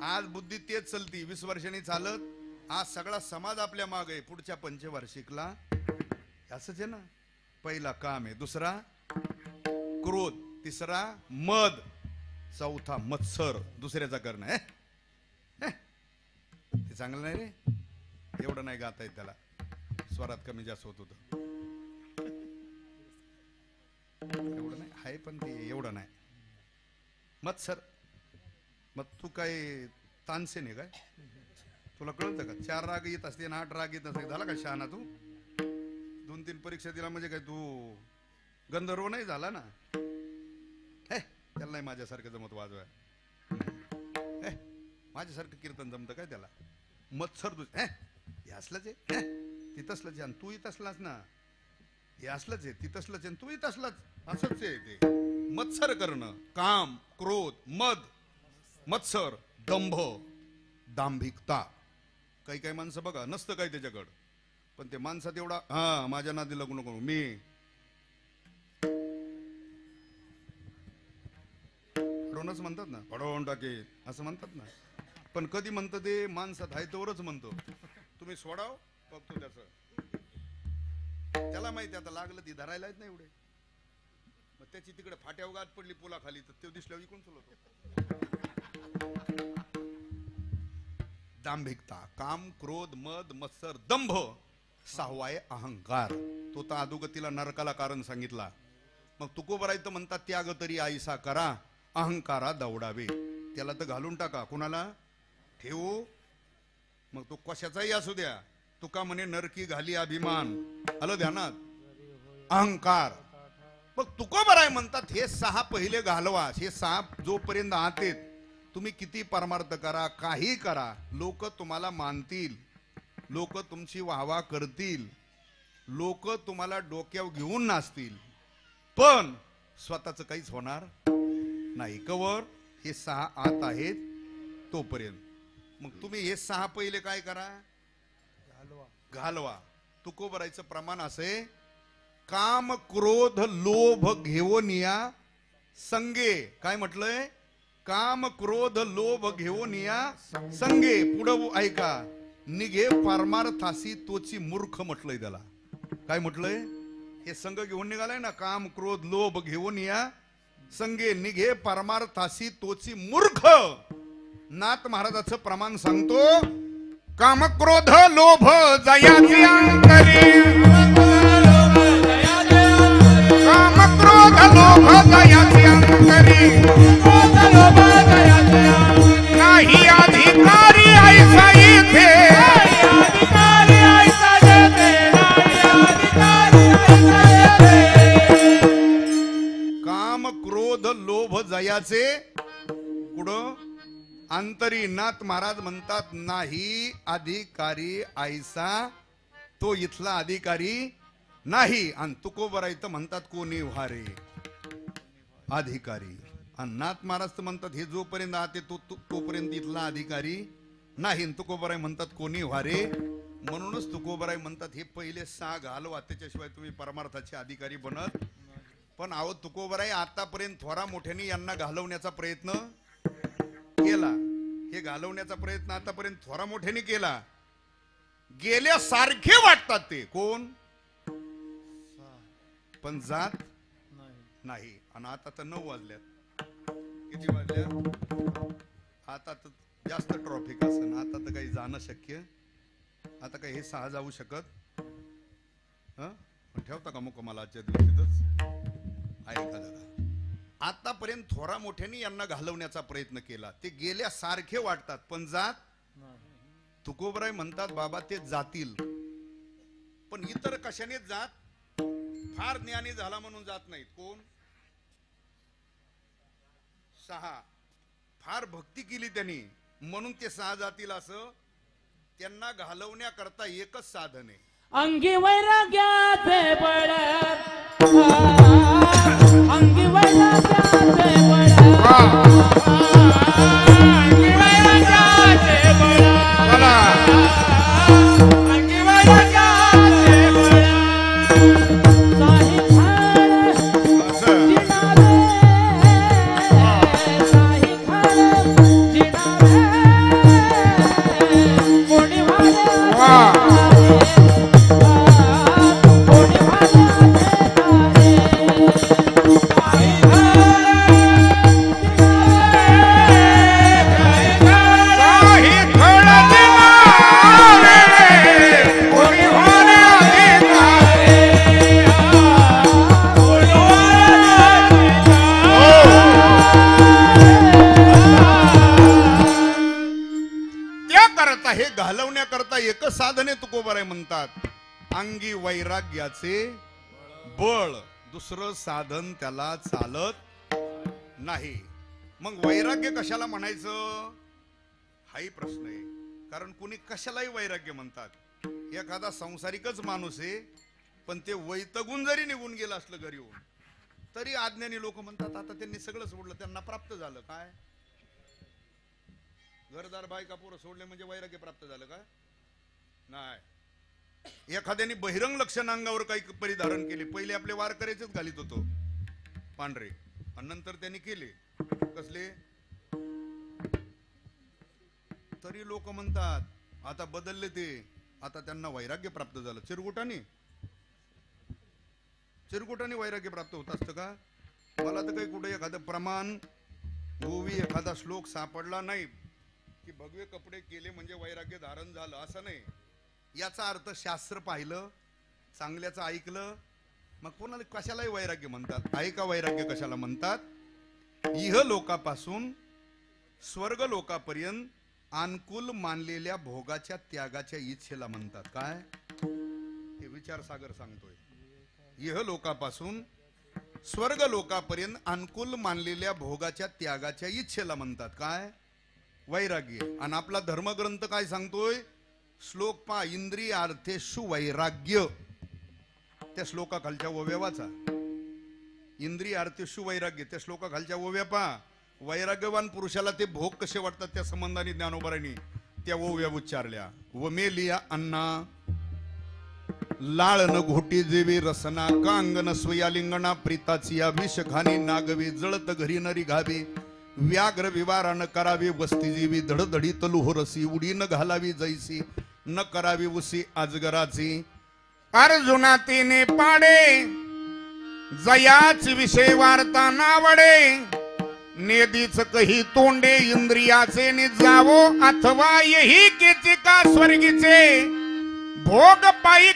आज बुद्धी तेच चलती, 20 वर्षांनी चालत. आज सगळा समाज आपल्या मागे आहे, पुढच्या पंचवार्षिकला. असंच आहे ना. पहिला काम आहे, दुसरा क्रोध, तिसरा मद, चौथा मत्सर, दुसऱ्याचा करणं. ते चांगलं नाही रे. एवढं नाही गाता येत त्याला, स्वरात कमी जास्त होत होतं. एवढं नाही आहे, पण ते एवढं नाही. मत्सर. मग तू काय तानसेन आहे काय? तुला कळतं का? 4 राग येत असते ना, 8 राग येत असते. झाला का शहाणा तू? 2-3 परीक्षा दिला म्हणजे काय तू गंधर्व नाही झाला ना? त्याला नाही माझ्यासारखं जमत वाजवाय. माझ्यासारखं कीर्तन जमतं काय त्याला? मत्सर तुझ हे असलंच आहे, ती तसलंच आहे, आणि तूही तसलाच ना. हे असलंच आहे, ती तसलंच आहे, तूही तसलाच. असंच आहे ते. मत्सर करणं. काम, क्रोध, मद, मत्सर, दंभ, दांभिकता. काही काही माणसं बघा, नसतं काय त्याच्याकडं, पण ते माणसात एवढा माझ्या नादी लागू नको, मी पडवूनच म्हणतात ना, पडवून टाके असं म्हणतात ना. पण कधी म्हणतं ते माणसात आहे तोवरच म्हणतो. तुम्ही सोडाव बघतो त्याचं, त्याला माहिती आता लागलं ती धरायला येत नाही एवढे. मग त्याची तिकडे फाट्यावर गाठ पडली पुलाखाली, तर ते दिसल्यावर इकडून चलवतो. दांभिकता, काम, क्रोध, मद, मत्सर, दंभ. 6वा आहे अहंकार. तो तर अधोगतीला नरकाला कारण सांगितला. मग तुकोबराय तर म्हणतात त्याग तरी आईसा करा, अहंकारा दौडावे. त्याला तर घालून टाका, कुणाला ठेवू. मग तो कशाचाही असू द्या, तुका म्हणे नरकी घाली अभिमान. आलं ध्यानात, अहंकार. मग तुकोबराय म्हणतात हे 6 पहिले घालवा. हे 6 जोपर्यंत आत आहेत, तुम्ही किती परमार्थ करा, काही करा, लोक तुम्हाला मानतील, लोक तुमची वाहवा करतील, लोक तुम्हाला डोक्यावर घेऊन नाचतील, पण स्वतःच काहीच होणार नाही. कवर हे 6 आत आहेत तोपर्यंत. मग तुम्ही हे 6 पहिले काय करा, घालवा. तुकोबरायचं प्रमाण असे, काम क्रोध लोभ घेऊन या संगे. काय म्हटलंय, काम क्रोध लोभ घेऊन या संगे. पुढं ऐका, निघे परमार्थासी तोची मूर्ख म्हटलंय त्याला. काय म्हटलंय, हे संघ घेऊन निघालाय ना, काम क्रोध लोभ घेऊन या संगे, निघे परमार्थासी तोची मूर्ख. नाथ महाराजाचं प्रमाण सांगतो, काम क्रोध लोभ जयाचे अंतरी, काम क्रोध लोभ जयाचे अंतरी, नाही अधिकारी ऐसा इथे, काम क्रोध लोभ जयाचे पुढं अंतरी. नाथ महाराज म्हणतात, नाही अधिकारी ऐसा तो इथला अधिकारी नाही. आणि तुकोबराय तर म्हणतात, कोणी व्हारे अधिकारी. आणि नाथ महाराज तर म्हणतात, हे जोपर्यंत आते तोपर्यंत इथला अधिकारी नाही. तुकोबराय म्हणतात, कोणी व्हारे. म्हणूनच तुकोबराय म्हणतात, हे पहिले 6 घालवा, त्याच्याशिवाय तुम्ही परमार्थाचे अधिकारी बनत. पण अहो तुकोबराय आतापर्यंत थोरा मोठ्याने यांना घालवण्याचा प्रयत्न केला. हे घालवण्याचा प्रयत्न आतापर्यंत थोरा मोठ्याने केला. गेल्यासारखे वाटतात ते कोण, पण जात नाही. आणि आता तर 9 वाजल्यात. किती वाजल्यात, आता तर जास्त ट्रॉफिक असेल. आता तर काही जाणं शक्य, आता काही हे 6 जाऊ शकत. पण ठेवता का मुक्कामाला आजच्या दिवशीच. ऐका जरा, आतापर्यंत थोरा मोठ्याने यांना घालवण्याचा प्रयत्न केला. ते गेल्यासारखे वाटतात, पण जात. तुकोबराय म्हणतात, बाबा ते जातील, पण इतर कशाने जात, फार ज्ञानी झाला म्हणून जात नाहीत. कोण, 6 फार भक्ती केली त्यांनी म्हणून ते 6 जातील. असं त्यांना घालवण्याकरता एकच साधन आहे, अंगी वैराग्याचे बळ, अंगी वैराग्याचे बळ, अंगी वैराग्याचे बळ, अंगी वैराग्याचे बळ. साही खाण जिनावे, साही खाण जिनावे, कोणी वाले घालवण्याकरता एकच साधन आहे. तुकोबराय म्हणतात, अंगी वैराग्याचे बळ, दुसरं साधन त्याला चालत नाही. मग वैराग्य कशाला म्हणायचं हाही प्रश्न आहे. कारण कुणी कशालाही वैराग्य म्हणतात. एखादा संसारिकच माणूस आहे, पण ते वैतगुण जरी निघून गेलं असलं घरी येऊन, तरी अज्ञानी लोक म्हणतात आता त्यांनी सगळं सोडलं, त्यांना प्राप्त झालं. काय घरदार बायका पोरं सोडले म्हणजे वैराग्य प्राप्त झालं का? नाही. एखाद्याने बहिरंग लक्षण अंगावर काही परिधारण केले. पहिले आपले वारकऱ्याचेच घालीत होतो पांढरे, आणि नंतर त्यांनी केले कसले, तरी लोक म्हणतात आता बदलले ते, आता त्यांना वैराग्य प्राप्त झालं. चिरकुटाने वैराग्य प्राप्त होत असतं का? मला तर काही कुठे एखादं प्रमाण गोवी एखादा श्लोक सापडला नाही की भगवे कपडे केले म्हणजे वैराग्य धारण झालं, असं नाही. याचा अर्थ शास्त्र पाहिलं, चांगल्याचं ऐकलं, मग कोणाला कशालाही वैराग्य म्हणतात. आहे का वैराग्य कशाला म्हणतात? इह लोकापासून स्वर्ग लोकापर्यंत अनुकूल मानलेल्या भोगाच्या त्यागाच्या इच्छेला म्हणतात. काय हे विचार सागर सांगतोय. इह लोकापासून स्वर्ग लोकापर्यंत अनुकूल मानलेल्या भोगाच्या त्यागाच्या इच्छेला म्हणतात. काय? वैराग्य. आणि आपला धर्मग्रंथ काय सांगतोय? श्लोक पा, इंद्रियार्थेषु वैराग्य. त्या श्लोकाखालच्या ओव्या वाचा. इंद्रियार्थेषु वैराग्य, त्या श्लोकाखालच्या ओव्या पा. वैराग्यवान पुरुषाला ते भोग कसे वाटतात त्या संबंधाने ज्ञानोबारांनी त्या ओव्या उच्चारल्या. व मेलिया अन्ना लाळन घोटी जेवी रसना कांगन स्वया लिंगणा प्रीताची विष खाणी नागवी जळत घरी न रिघावी व्याघ्र विवारा न करावी वस्ती जीवी धडधडी तलुहोरसी उडी न घालावी जैसी न करावी उसी अजगराची. अर्जुना तिने पाडे जयाची विषय वार्ता नावडे नेदीच कही तोंडे इंद्रियाचे नि जावो अथवा यही केचिका स्वर्गीचे भोग पायी